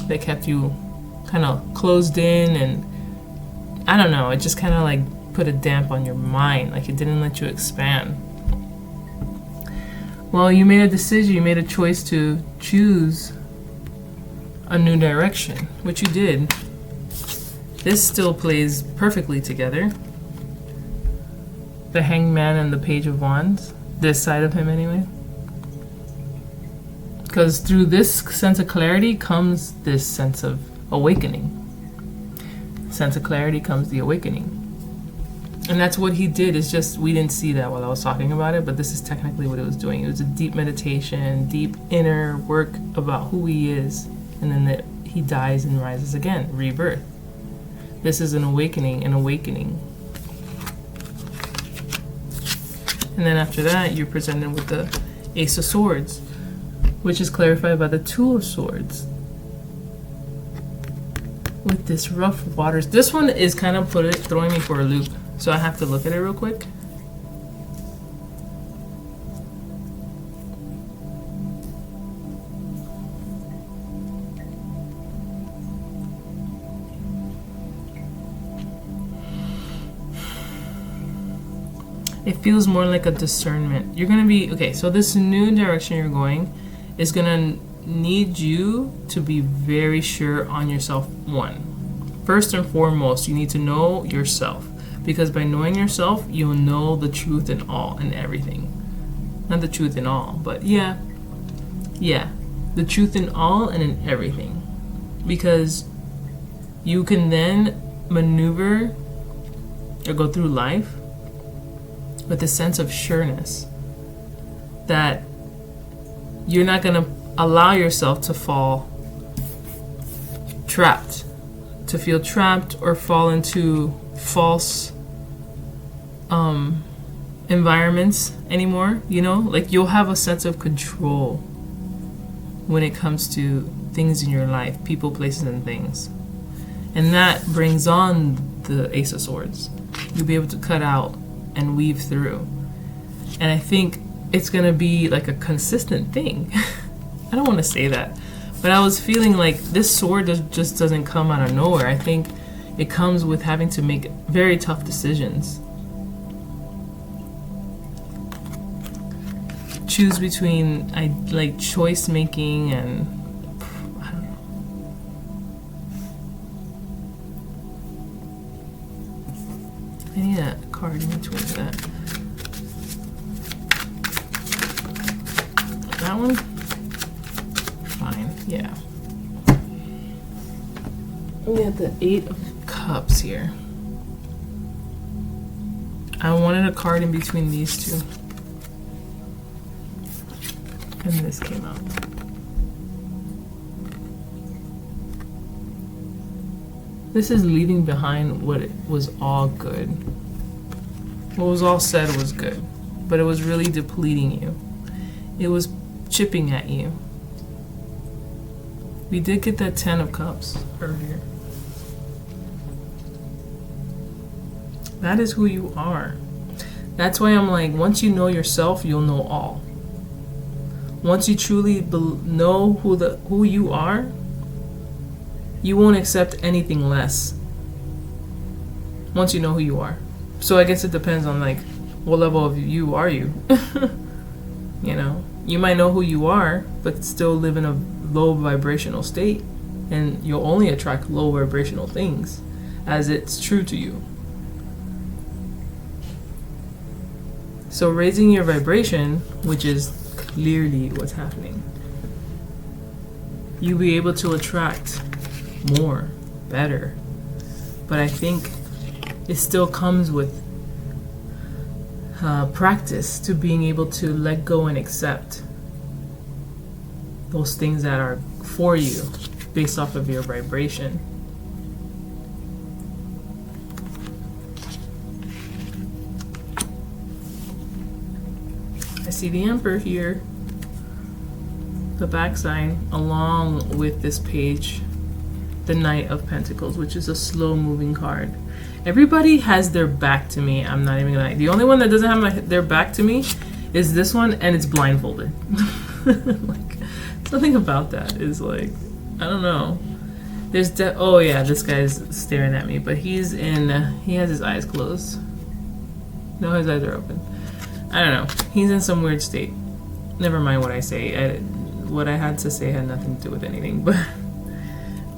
A: that kept you kind of closed in, and I don't know, it just kind of like put a damp on your mind. Like it didn't let you expand. Well, you made a decision. You made a choice to choose a new direction, which you did. This still plays perfectly together. The Hangman and the Page of Wands. This side of him, anyway. Because through this sense of clarity comes this sense of awakening. Sense of clarity comes the awakening. And that's what he did. It's just we didn't see that while I was talking about it, but this is technically what it was doing. It was a deep meditation, deep inner work about who he is. And then he dies and rises again, rebirth. This is an awakening, an awakening. And then after that, you're presented with the Ace of Swords, which is clarified by the Two of Swords. With this rough waters. This one is kind of throwing me for a loop, so I have to look at it real quick. It feels more like a discernment. You're going to be, okay, so this new direction you're going is going to need you to be very sure on yourself. One, first and foremost, you need to know yourself, because by knowing yourself, you'll know the truth in all and everything. Not the truth in all, but yeah, the truth in all and in everything, because you can then maneuver or go through life with a sense of sureness that you're not going to allow yourself to fall trapped, to feel trapped or fall into false environments anymore. You know, like you'll have a sense of control when it comes to things in your life, people, places, and things. And that brings on the Ace of Swords. You'll be able to cut out and weave through. And I think it's going to be like a consistent thing. I don't want to say that, but I was feeling like this sword just doesn't come out of nowhere. I think it comes with having to make very tough decisions. Choose between like choice making and I don't know. I need a card in between that. That one? Fine, yeah. We have the Eight of Cups here. I wanted a card in between these two. And this came out. This is leaving behind what it was all good. What was all said was good, but it was really depleting you. It was chipping at you. We did get that 10 of Cups earlier. That is who you are. That's why I'm like, once you know yourself, you'll know all. Once you truly know who you are, you won't accept anything less. Once you know who you are. So I guess it depends on like what level of you are you. You know, you might know who you are, but still live in a low vibrational state, and you'll only attract low vibrational things as it's true to you. So raising your vibration, which is clearly what's happening, you'll be able to attract more, better. But I think it still comes with practice to being able to let go and accept those things that are for you based off of your vibration. I see the Emperor here, the backside, along with this page, the Knight of Pentacles, which is a slow moving card. Everybody has their back to me. I'm not even gonna lie. The only one that doesn't have their back to me is this one, and it's blindfolded. Like, something about that is like, I don't know. There's oh yeah, this guy's staring at me, but he has his eyes closed. No, his eyes are open. I don't know. He's in some weird state. Never mind what I say. What I had to say had nothing to do with anything, but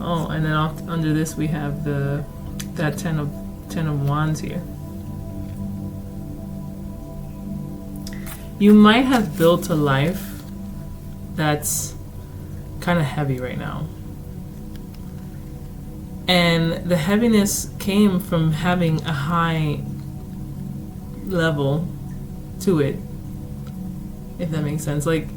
A: Oh, and then off under this we have that ten of wands here. You might have built a life that's kind of heavy right now. And the heaviness came from having a high level to it, if that makes sense. Like,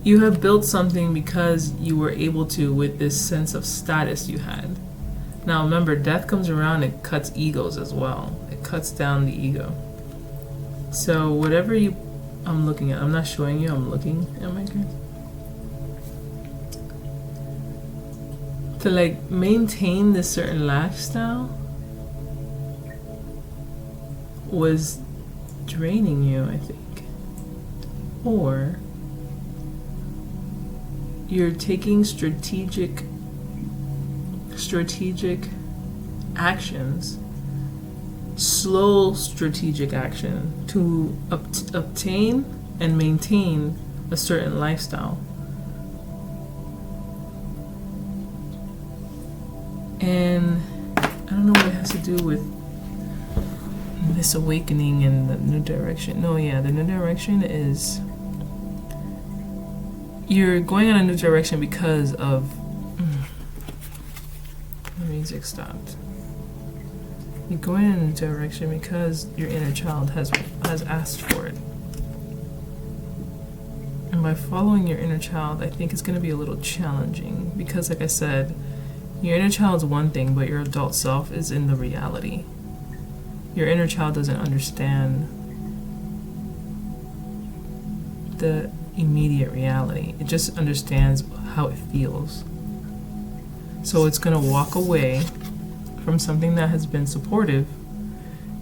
A: you have built something because you were able to with this sense of status you had. Now remember, death comes around, it cuts egos as well. It cuts down the ego. So whatever I'm looking at, I'm not showing you, I'm looking at my cards. To like maintain this certain lifestyle was draining you, I think. Or you're taking strategic actions, slow strategic action to obtain and maintain a certain lifestyle. And I don't know what it has to do with this awakening and the new direction. No, yeah, the new direction is you're going in a new direction because of the music stopped. You're going in a new direction because your inner child has asked for it. And by following your inner child, I think it's going to be a little challenging because, like I said, your inner child's one thing, but your adult self is in the reality. Your inner child doesn't understand the immediate reality. It just understands how it feels. So it's going to walk away from something that has been supportive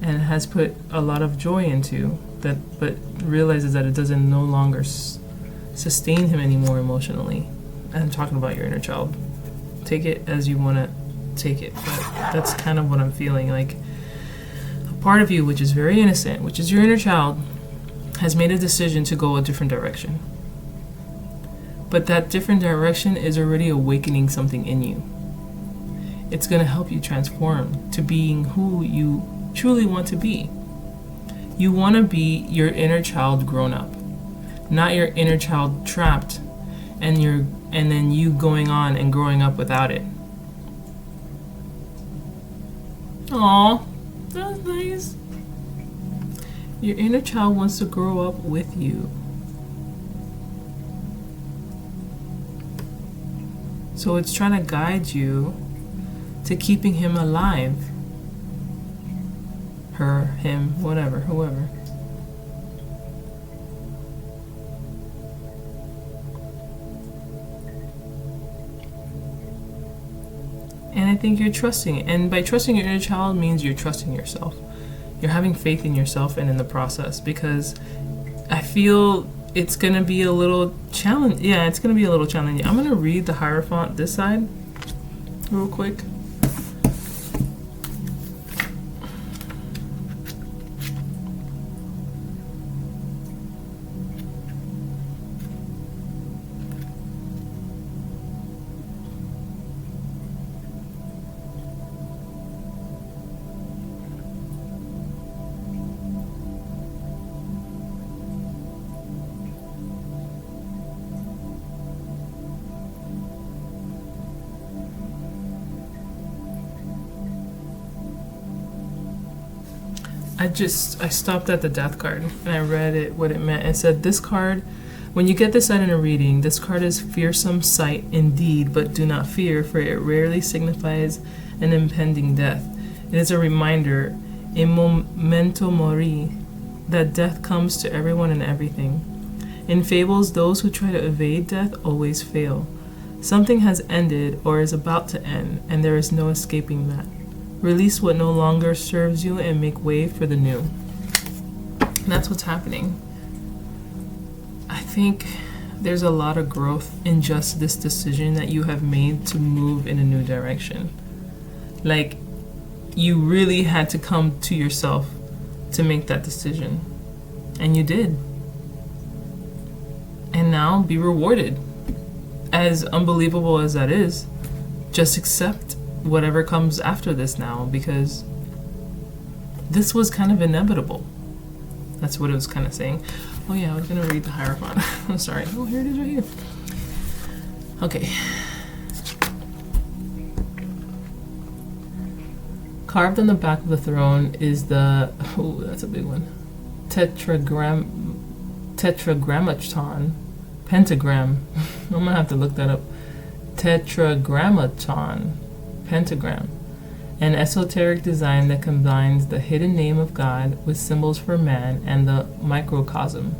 A: and has put a lot of joy into that, but realizes that it doesn't no longer sustain him anymore emotionally. And I'm talking about your inner child. Take it as you want to take it, but that's kind of what I'm feeling. Like, a part of you, which is very innocent, which is your inner child, has made a decision to go a different direction. But that different direction is already awakening something in you. It's going to help you transform to being who you truly want to be. You want to be your inner child grown up, not your inner child trapped and then you going on and growing up without it. Aw, that's nice. Your inner child wants to grow up with you. So it's trying to guide you to keeping him alive. Her, him, whatever, whoever. And I think you're trusting it. And by trusting your inner child means you're trusting yourself. You're having faith in yourself and in the process, because I feel it's going to be a little challenge. Yeah, it's going to be a little challenging. I'm going to read the Hierophant this side real quick. I stopped at the death card and I read it, what it meant. It said, this card, when you get this side in a reading, this card is fearsome sight indeed, but do not fear, for it rarely signifies an impending death. It is a reminder, a memento mori, that death comes to everyone and everything. In fables, those who try to evade death always fail. Something has ended or is about to end, and there is no escaping that. Release what no longer serves you and make way for the new. And that's what's happening. I think there's a lot of growth in just this decision that you have made to move in a new direction. Like, you really had to come to yourself to make that decision. And you did. And now be rewarded. As unbelievable as that is, just accept whatever comes after this now, because this was kind of inevitable. That's what it was kind of saying. Oh yeah, I was gonna read the Hierophant. I'm sorry. Oh, here it is right here. Okay. Carved on the back of the throne is the, oh, that's a big one, tetragrammaton, pentagram. I'm gonna have to look that up. Tetragrammaton, pentagram, an esoteric design that combines the hidden name of God with symbols for man and the microcosm.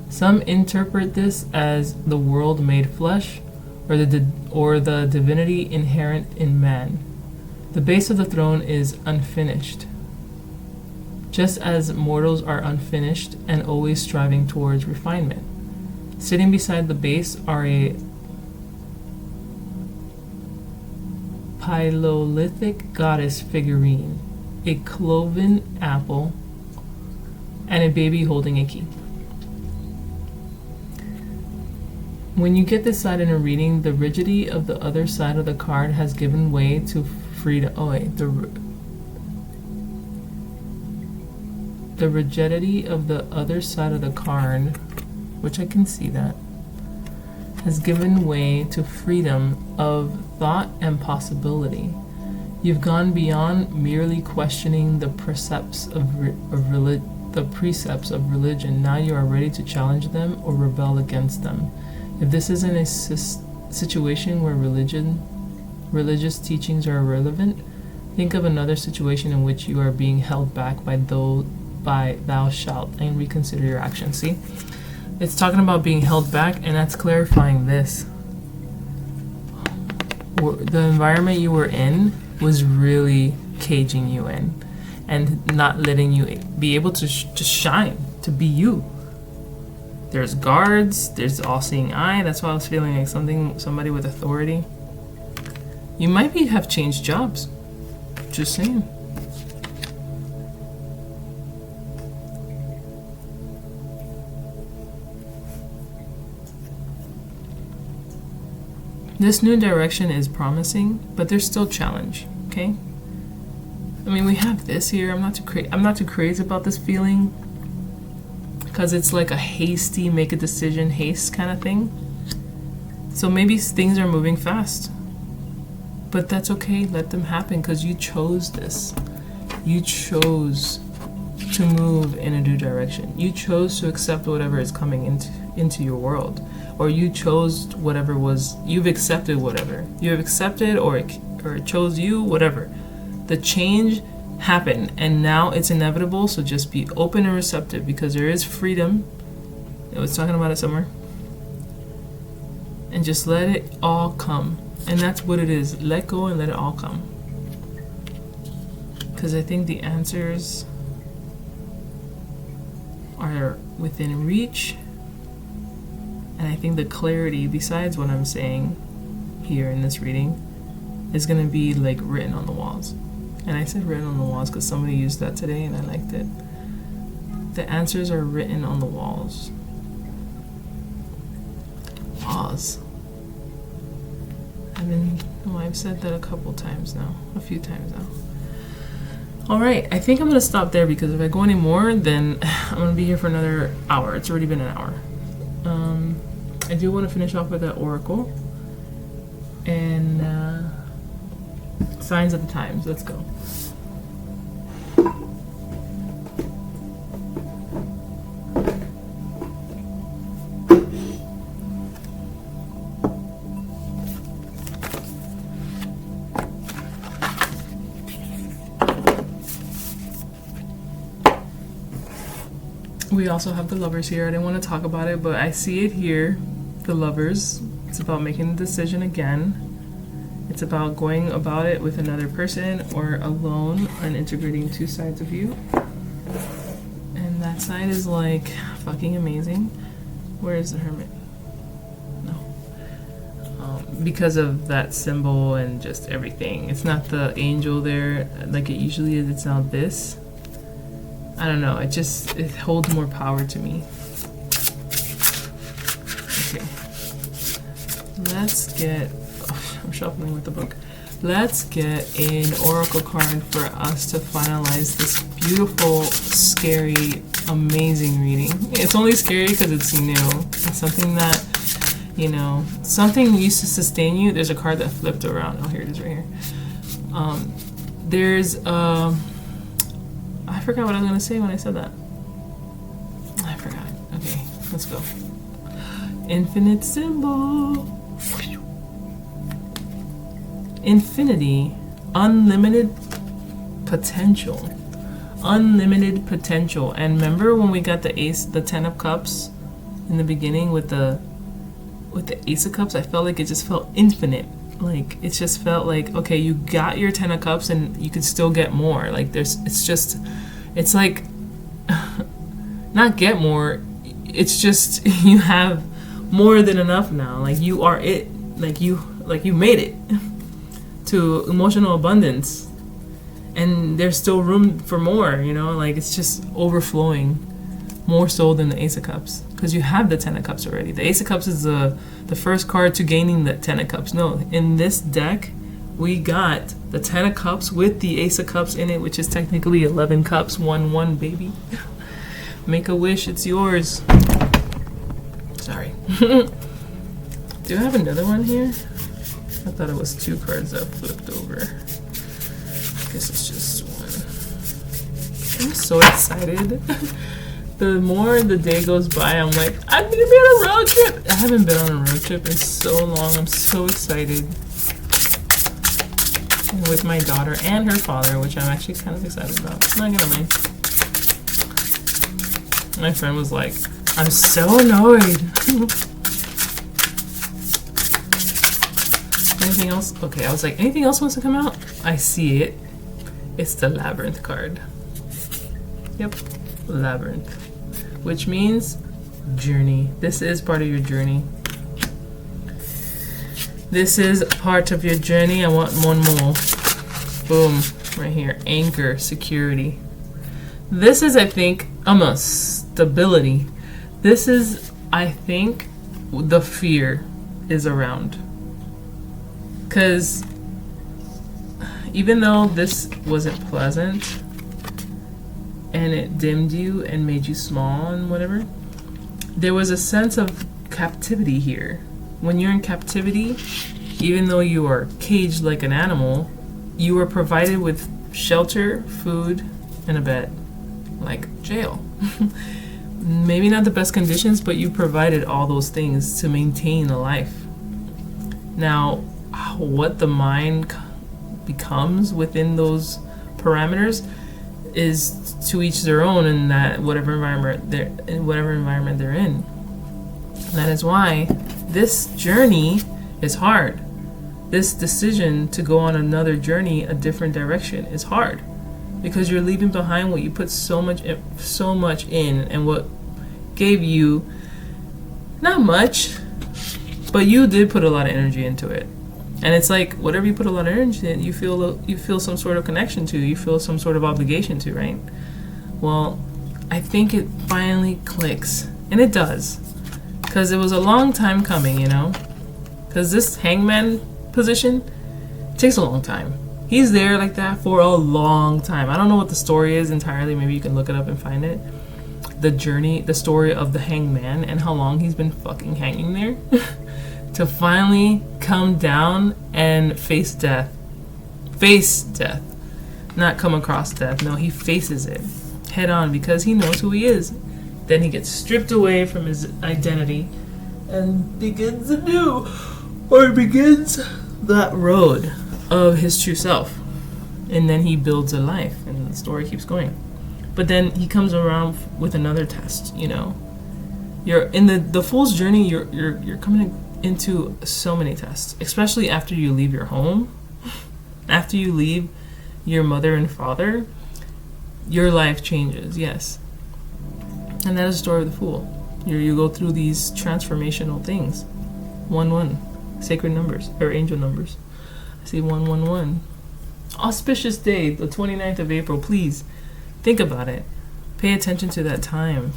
A: Some interpret this as the world made flesh, or the divinity inherent in man. The base of the throne is unfinished, just as mortals are unfinished and always striving towards refinement. Sitting beside the base are a Paleolithic goddess figurine, a cloven apple, and a baby holding a key. When you get this side in a reading, the rigidity of the other side of the card has given way to freedom. Oh wait, the rigidity of the other side of the card, which I can see that, has given way to freedom of thought and possibility. You've gone beyond merely questioning the precepts of religion. Now you are ready to challenge them or rebel against them. If this isn't a situation where religious teachings are irrelevant, think of another situation in which you are being held back by thou shalt, and reconsider your actions. See? It's talking about being held back, and that's clarifying this. The environment you were in was really caging you in and not letting you be able to just shine, to be you. There's guards, there's all-seeing eye. That's why I was feeling like somebody with authority. You might have changed jobs. Just saying. This new direction is promising, but there's still challenge, okay? I mean, we have this here. I'm not too crazy about this feeling, because it's like a hasty, make a decision, haste kind of thing. So maybe things are moving fast, but that's okay. Let them happen, because you chose this. You chose to move in a new direction. You chose to accept whatever is coming into your world. Or you chose whatever was, you've accepted whatever. You have accepted or it chose you, whatever. The change happened, and now it's inevitable, so just be open and receptive, because there is freedom. I was talking about it somewhere. And just let it all come. And that's what it is. Let go and let it all come. Because I think the answers are within reach. And I think the clarity, besides what I'm saying here in this reading, is going to be like written on the walls. And I said written on the walls because somebody used that today and I liked it. The answers are written on the walls. Pause. I've said that a few times now. Alright, I think I'm going to stop there, because if I go any more, then I'm going to be here for another hour. It's already been an hour. I do want to finish off with that oracle and signs of the times. Let's go. We also have the Lovers here. I didn't want to talk about it, but I see it here. The Lovers. It's about making a decision again. It's about going about it with another person or alone and integrating two sides of you. And that side is like fucking amazing. Where is the Hermit? No. Because of that symbol and just everything. It's not the angel there like it usually is. It's now this. I don't know, it holds more power to me. Okay. Let's get, I'm shuffling with the book. Let's get an oracle card for us to finalize this beautiful, scary, amazing reading. It's only scary because it's new. It's something that, something used to sustain you. There's a card that flipped around. Oh, here it is right here. I forgot what I was going to say when I said that. I forgot. Okay, let's go. Infinite symbol. Infinity, unlimited potential. Unlimited potential. And remember when we got the 10 of cups in the beginning with the ace of cups? I felt like it just felt infinite. Like it just felt like, okay, you got your 10 of cups and you could still get more. Like it's like not get more. It's just you have more than enough now. Like you are it. Like you made it to emotional abundance, and there's still room for more. Like it's just overflowing, more so than the ace of cups, because you have the 10 of cups already. The ace of cups is the first card to gaining the 10 of cups. No, in this deck we got the 10 of cups with the ace of cups in it, which is technically 11 cups. 1-1, baby. Make a wish, it's yours. Sorry. Do I have another one here? I thought it was 2 cards that flipped over. I guess it's just one. I'm so excited. The more the day goes by, I'm like, I'm gonna be on a road trip. I haven't been on a road trip in so long. I'm so excited. With my daughter and her father, which I'm actually kind of excited about. I'm not gonna lie. My friend was like, I'm so annoyed. Anything else? Okay, I was like, anything else wants to come out? I see it. It's the Labyrinth card. Yep, Labyrinth. Which means journey. This is part of your journey. This is part of your journey. I want one more. Boom, right here. Anchor, security. This is, I think, almost stability. This is, I think, the fear is around. Because even though this wasn't pleasant and it dimmed you and made you small and whatever, there was a sense of captivity here. When you're in captivity, even though you are caged like an animal, you are provided with shelter, food, and a bed. Like jail. Maybe not the best conditions, but you provided all those things to maintain a life. Now, what the mind becomes within those parameters is to each their own in that whatever environment they're in. And that is why this journey is hard. This decision to go on another journey, a different direction, is hard because you're leaving behind what you put so much in, and what gave you not much, but you did put a lot of energy into it. And it's like whatever you put a lot of energy in, you feel some sort of connection to, you feel some sort of obligation to, right? Well, I think it finally clicks, and it does, because it was a long time coming, because this hangman position takes a long time. He's there like that for a long time. I don't know what the story is entirely. Maybe you can look it up and find it. The story of the hangman and how long he's been fucking hanging there to finally come down and face death. Face death. Not come across death. No, he faces it head on because he knows who he is. Then he gets stripped away from his identity and begins anew, or begins that road of his true self. And then he builds a life, and the story keeps going. But then he comes around with another test, You're in the Fool's journey, you're coming into so many tests, especially after you leave your home, after you leave your mother and father, your life changes, yes. And that is the story of the Fool. You go through these transformational things. 1-1, sacred numbers, or angel numbers. I see 111. Auspicious day, the 29th of April. Please think about it. Pay attention to that time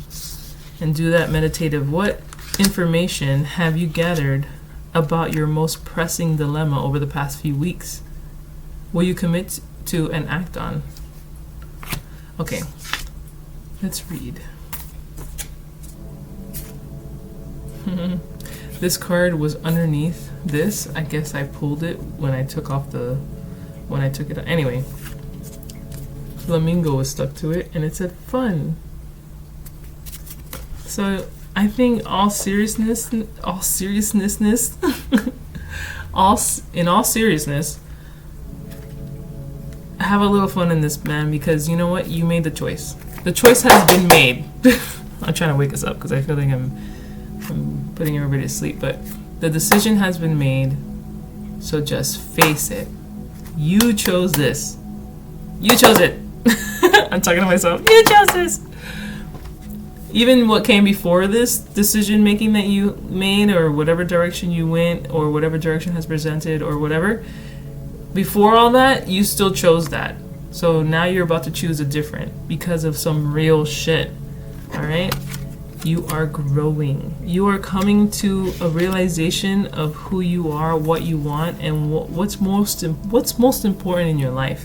A: and do that meditative. What information have you gathered about your most pressing dilemma over the past few weeks? Will you commit to and act on? Okay, let's read. This card was underneath this. I guess I pulled it when I took it. Anyway, flamingo was stuck to it, and it said fun. So I think in all seriousness, have a little fun in this, man, because you know what? You made the choice. The choice has been made. I'm trying to wake us up because I feel like I'm putting everybody to sleep, but the decision has been made, so just face it. You chose this. You chose it. I'm talking to myself. You chose this. Even what came before this decision making that you made, or whatever direction you went, or whatever direction has presented, or whatever, before all that, you still chose that. So now you're about to choose a different because of some real shit. All right? You are growing. You are coming to a realization of who you are, what you want, and what's most important in your life.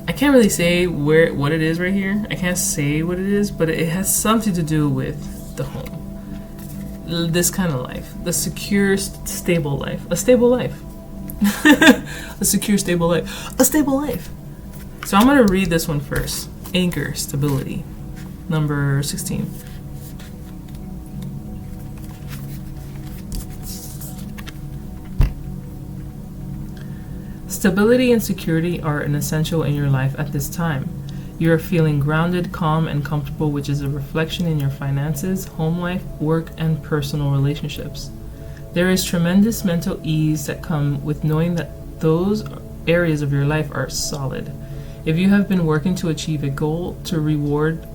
A: I can't really say what it is right here. I can't say what it is, but it has something to do with the home. This kind of life, the secure, stable life, a stable life, a secure, stable life, a stable life. So I'm gonna read this one first. Anchor, stability. Number 16. Stability and security are an essential in your life at this time. You are feeling grounded, calm, and comfortable, which is a reflection in your finances, home life, work, and personal relationships. There is tremendous mental ease that comes with knowing that those areas of your life are solid. If you have been working to achieve a goal, the reward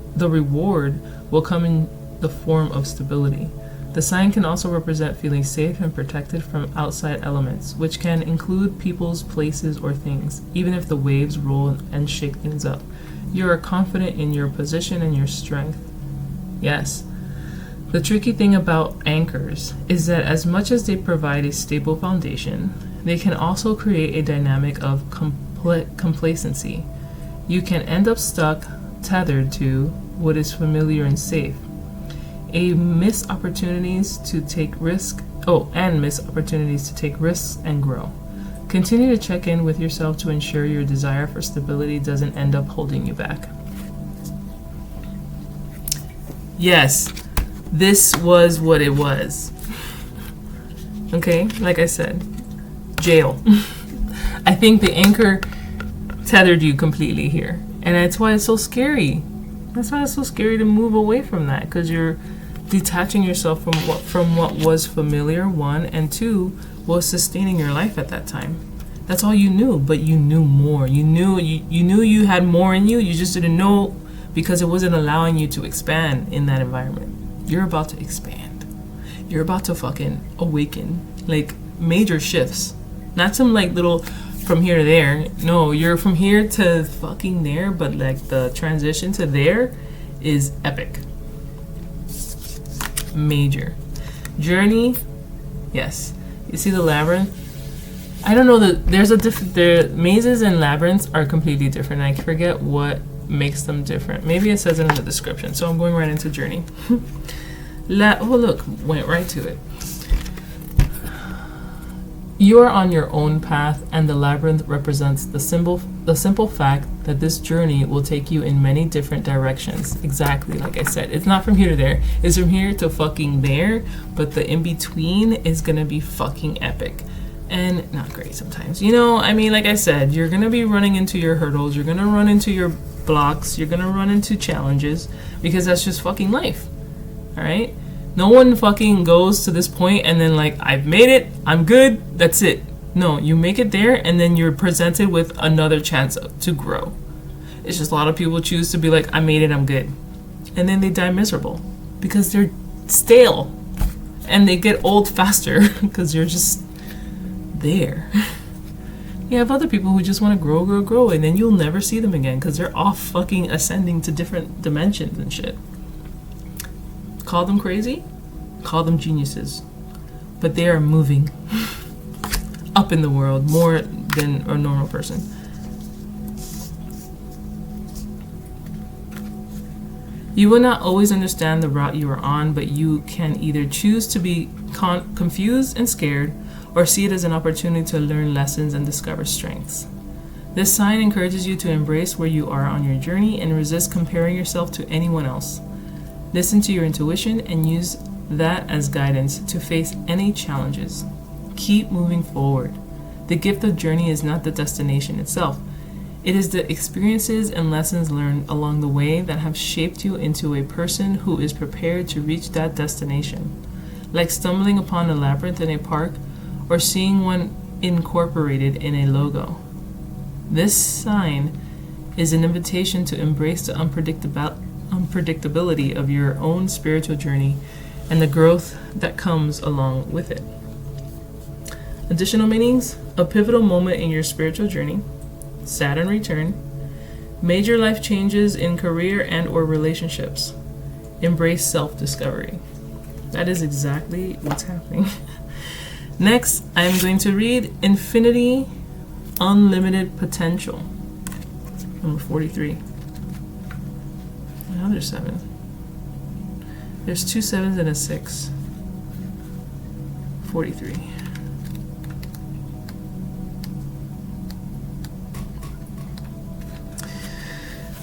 A: will come in the form of stability. The sign can also represent feeling safe and protected from outside elements, which can include people's, places, or things, even if the waves roll and shake things up. You are confident in your position and your strength. Yes. The tricky thing about anchors is that as much as they provide a stable foundation, they can also create a dynamic of complacency. You can end up stuck, tethered to what is familiar and safe. Miss opportunities to take risks and grow. Continue to check in with yourself to ensure your desire for stability doesn't end up holding you back. Yes, this was what it was. Okay, like I said, jail. I think the anchor tethered you completely here. And that's why it's so scary. That's why it's so scary to move away from that, because you're detaching yourself from what was familiar, one, and two, was sustaining your life at that time. That's all you knew, but you knew more. You knew you had more in you. You just didn't know because it wasn't allowing you to expand in that environment. You're about to expand. You're about to fucking awaken, like major shifts, not some like little from here to there. No, you're from here to fucking there, but like the transition to there is epic. Major. Journey, yes. You see the labyrinth? I don't know, the mazes and labyrinths are completely different. I forget what makes them different. Maybe it says it in the description. So I'm going right into journey. Look, went right to it. You are on your own path, and the labyrinth represents the simple fact that this journey will take you in many different directions. Exactly, like I said, it's not from here to there. It's from here to fucking there, but the in-between is gonna be fucking epic. And not great sometimes. You know, I mean, like I said, you're gonna be running into your hurdles, you're gonna run into your blocks, you're gonna run into challenges, because that's just fucking life. Alright? No one fucking goes to this point and then like, I've made it, I'm good, that's it. No, you make it there and then you're presented with another chance to grow. It's just a lot of people choose to be like, I made it, I'm good. And then they die miserable because they're stale and they get old faster because you're just there. You have other people who just want to grow, and then you'll never see them again because they're off fucking ascending to different dimensions and shit. Call them crazy, call them geniuses. but they are moving up in the world more than a normal person. You will not always understand the route you are on, but you can either choose to be confused and scared, or see it as an opportunity to learn lessons and discover strengths. This sign encourages you to embrace where you are on your journey and resist comparing yourself to anyone else. Listen to your intuition and use that as guidance to face any challenges. Keep moving forward. The gift of journey is not the destination itself. It is the experiences and lessons learned along the way that have shaped you into a person who is prepared to reach that destination. Like stumbling upon a labyrinth in a park or seeing one incorporated in a logo. This sign is an invitation to embrace the unpredictability of your own spiritual journey and the growth that comes along with it. Additional meanings: a pivotal moment in your spiritual journey, Saturn return, major life changes in career and or relationships, embrace self-discovery. That is exactly what's happening. Next, I'm going to read Infinity, Unlimited Potential, number 43. Another 7. There's 2 7s and a 6. 43.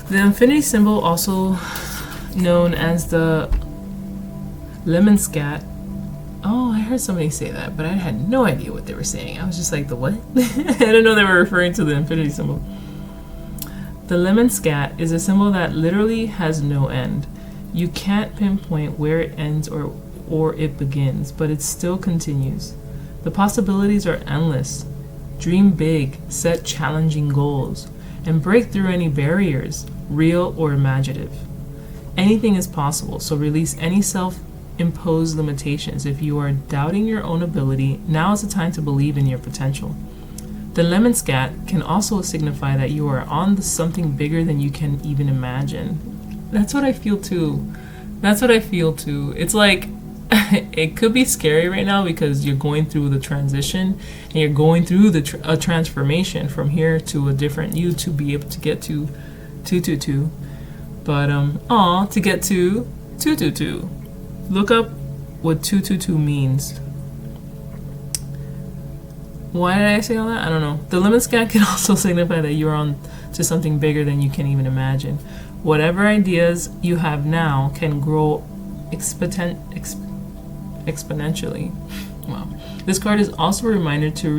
A: The infinity symbol, also known as the lemon scat. Oh, I heard somebody say that, but I had no idea what they were saying. I was just like, the what? I didn't know they were referring to the infinity symbol. The lemon scat is a symbol that literally has no end. You can't pinpoint where it ends or it begins, but it still continues. The possibilities are endless. Dream big, set challenging goals, and break through any barriers, real or imaginative. Anything is possible, so release any self-imposed limitations. If you are doubting your own ability, now is the time to believe in your potential. The lemon scat can also signify that you are on to something bigger than you can even imagine. That's what I feel too. It's like, it could be scary right now because you're going through the transition and you're going through a transformation from here to a different you to be able to get to 222. But to get to 222. Look up what 222 means. Why did I say all that? I don't know. The lemon scat can also signify that you're on to something bigger than you can even imagine. Whatever ideas you have now can grow exponentially. Wow. This card is also a reminder to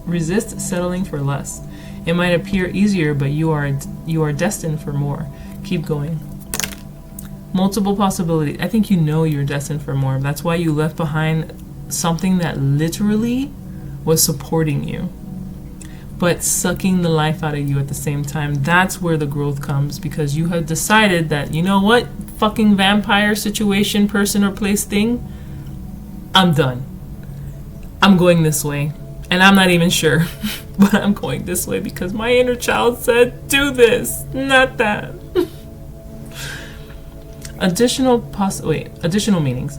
A: resist settling for less. It might appear easier, but you are destined for more. Keep going. Multiple possibilities. I think you know you're destined for more. That's why you left behind something that literally was supporting you, but sucking the life out of you at the same time. That's where the growth comes, because you have decided that, you know what, fucking vampire situation, person or place thing, I'm done. I'm going this way. And I'm not even sure, but I'm going this way because my inner child said, do this, not that. Additional meanings.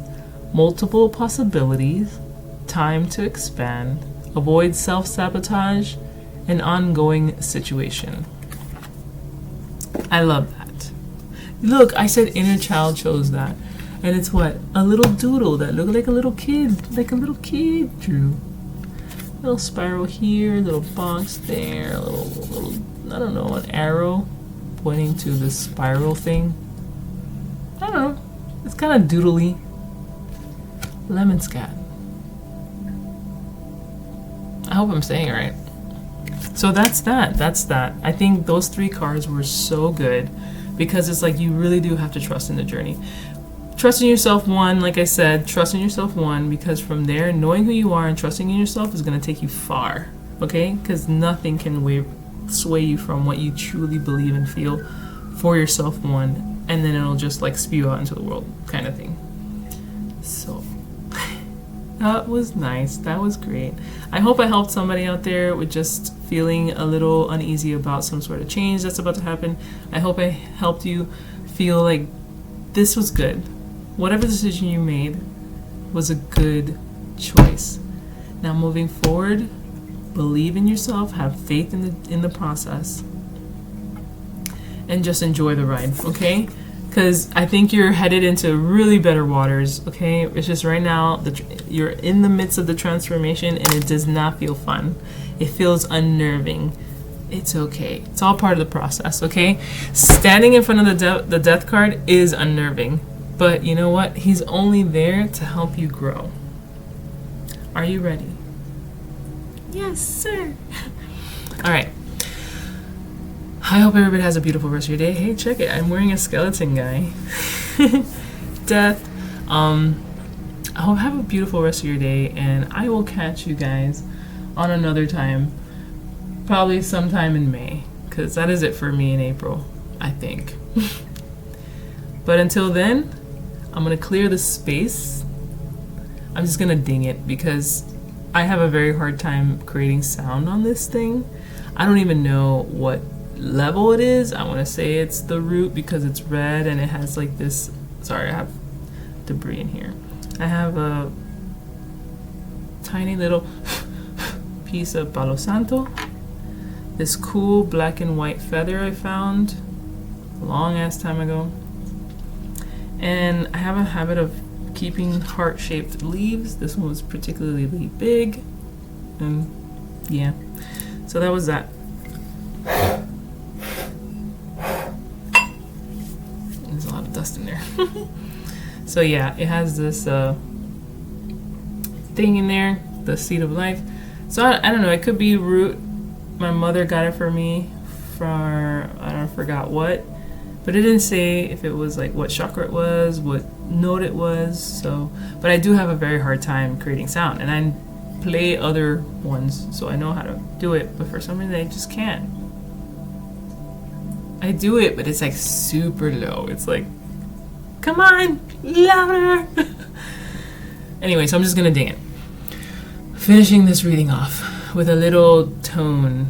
A: Multiple possibilities, time to expand, avoid self-sabotage, an ongoing situation. I love that. Look, I said inner child chose that. And it's what? A little doodle that looked like a little kid drew. Little spiral here, little box there, a little, I don't know, an arrow pointing to this spiral thing. I don't know. It's kind of doodly. Lemon scat. I hope I'm saying it right. So that's that. I think those 3 cards were so good because it's like you really do have to trust in the journey. Trust in yourself, one, like I said, trust in yourself, one, because from there, knowing who you are and trusting in yourself is going to take you far, okay? Because nothing can sway you from what you truly believe and feel for yourself, one, and then it'll just like spew out into the world kind of thing. So that was nice. That was great. I hope I helped somebody out there with just feeling a little uneasy about some sort of change that's about to happen. I hope I helped you feel like this was good. Whatever decision you made was a good choice. Now moving forward, believe in yourself, have faith in the process, and just enjoy the ride, okay? Because I think you're headed into really better waters, okay? It's just right now, you're in the midst of the transformation and it does not feel fun. It feels unnerving. It's okay. It's all part of the process, okay? Standing in front of the death card is unnerving. But you know what? He's only there to help you grow. Are you ready? Yes, sir. All right. I hope everybody has a beautiful rest of your day. Hey, check it. I'm wearing a skeleton guy. Death. I hope have a beautiful rest of your day, and I will catch you guys on another time, probably sometime in May, because that is it for me in April, I think. But until then, I'm going to clear the space. I'm just going to ding it because I have a very hard time creating sound on this thing. I don't even know what level it is. I want to say it's the root because it's red and it has like this. Sorry, I have debris in here. I have a tiny little piece of Palo Santo. This cool black and white feather I found a long ass time ago. And I have a habit of keeping heart-shaped leaves. This one was particularly big. And yeah, so that was that. There's a lot of dust in there. So yeah, it has this thing in there, the seed of life. So I don't know, it could be root. My mother got it for me for, forgot what. But it didn't say if it was like what chakra it was, what note it was. So, but I do have a very hard time creating sound, and I play other ones, so I know how to do it. But for some reason, I just can't. I do it, but it's like super low. It's like, come on, louder. Anyway, so I'm just gonna ding it. Finishing this reading off with a little tone.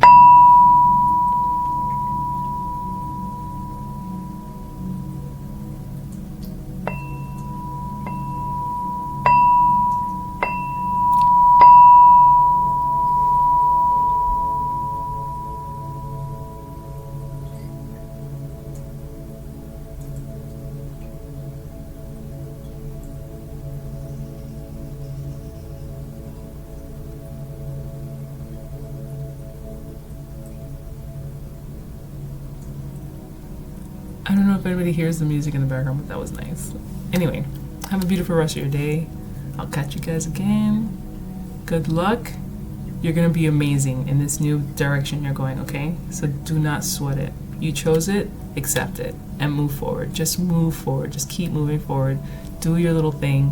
A: I don't know if anybody hears the music in the background, but that was nice. Anyway, have a beautiful rest of your day. I'll catch you guys again. Good luck. You're going to be amazing in this new direction you're going, okay? So do not sweat it. You chose it, accept it, and move forward. Just move forward. Just keep moving forward. Do your little thing,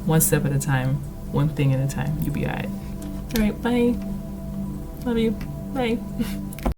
A: one step at a time, one thing at a time. You'll be all right. All right, bye. Love you. Bye.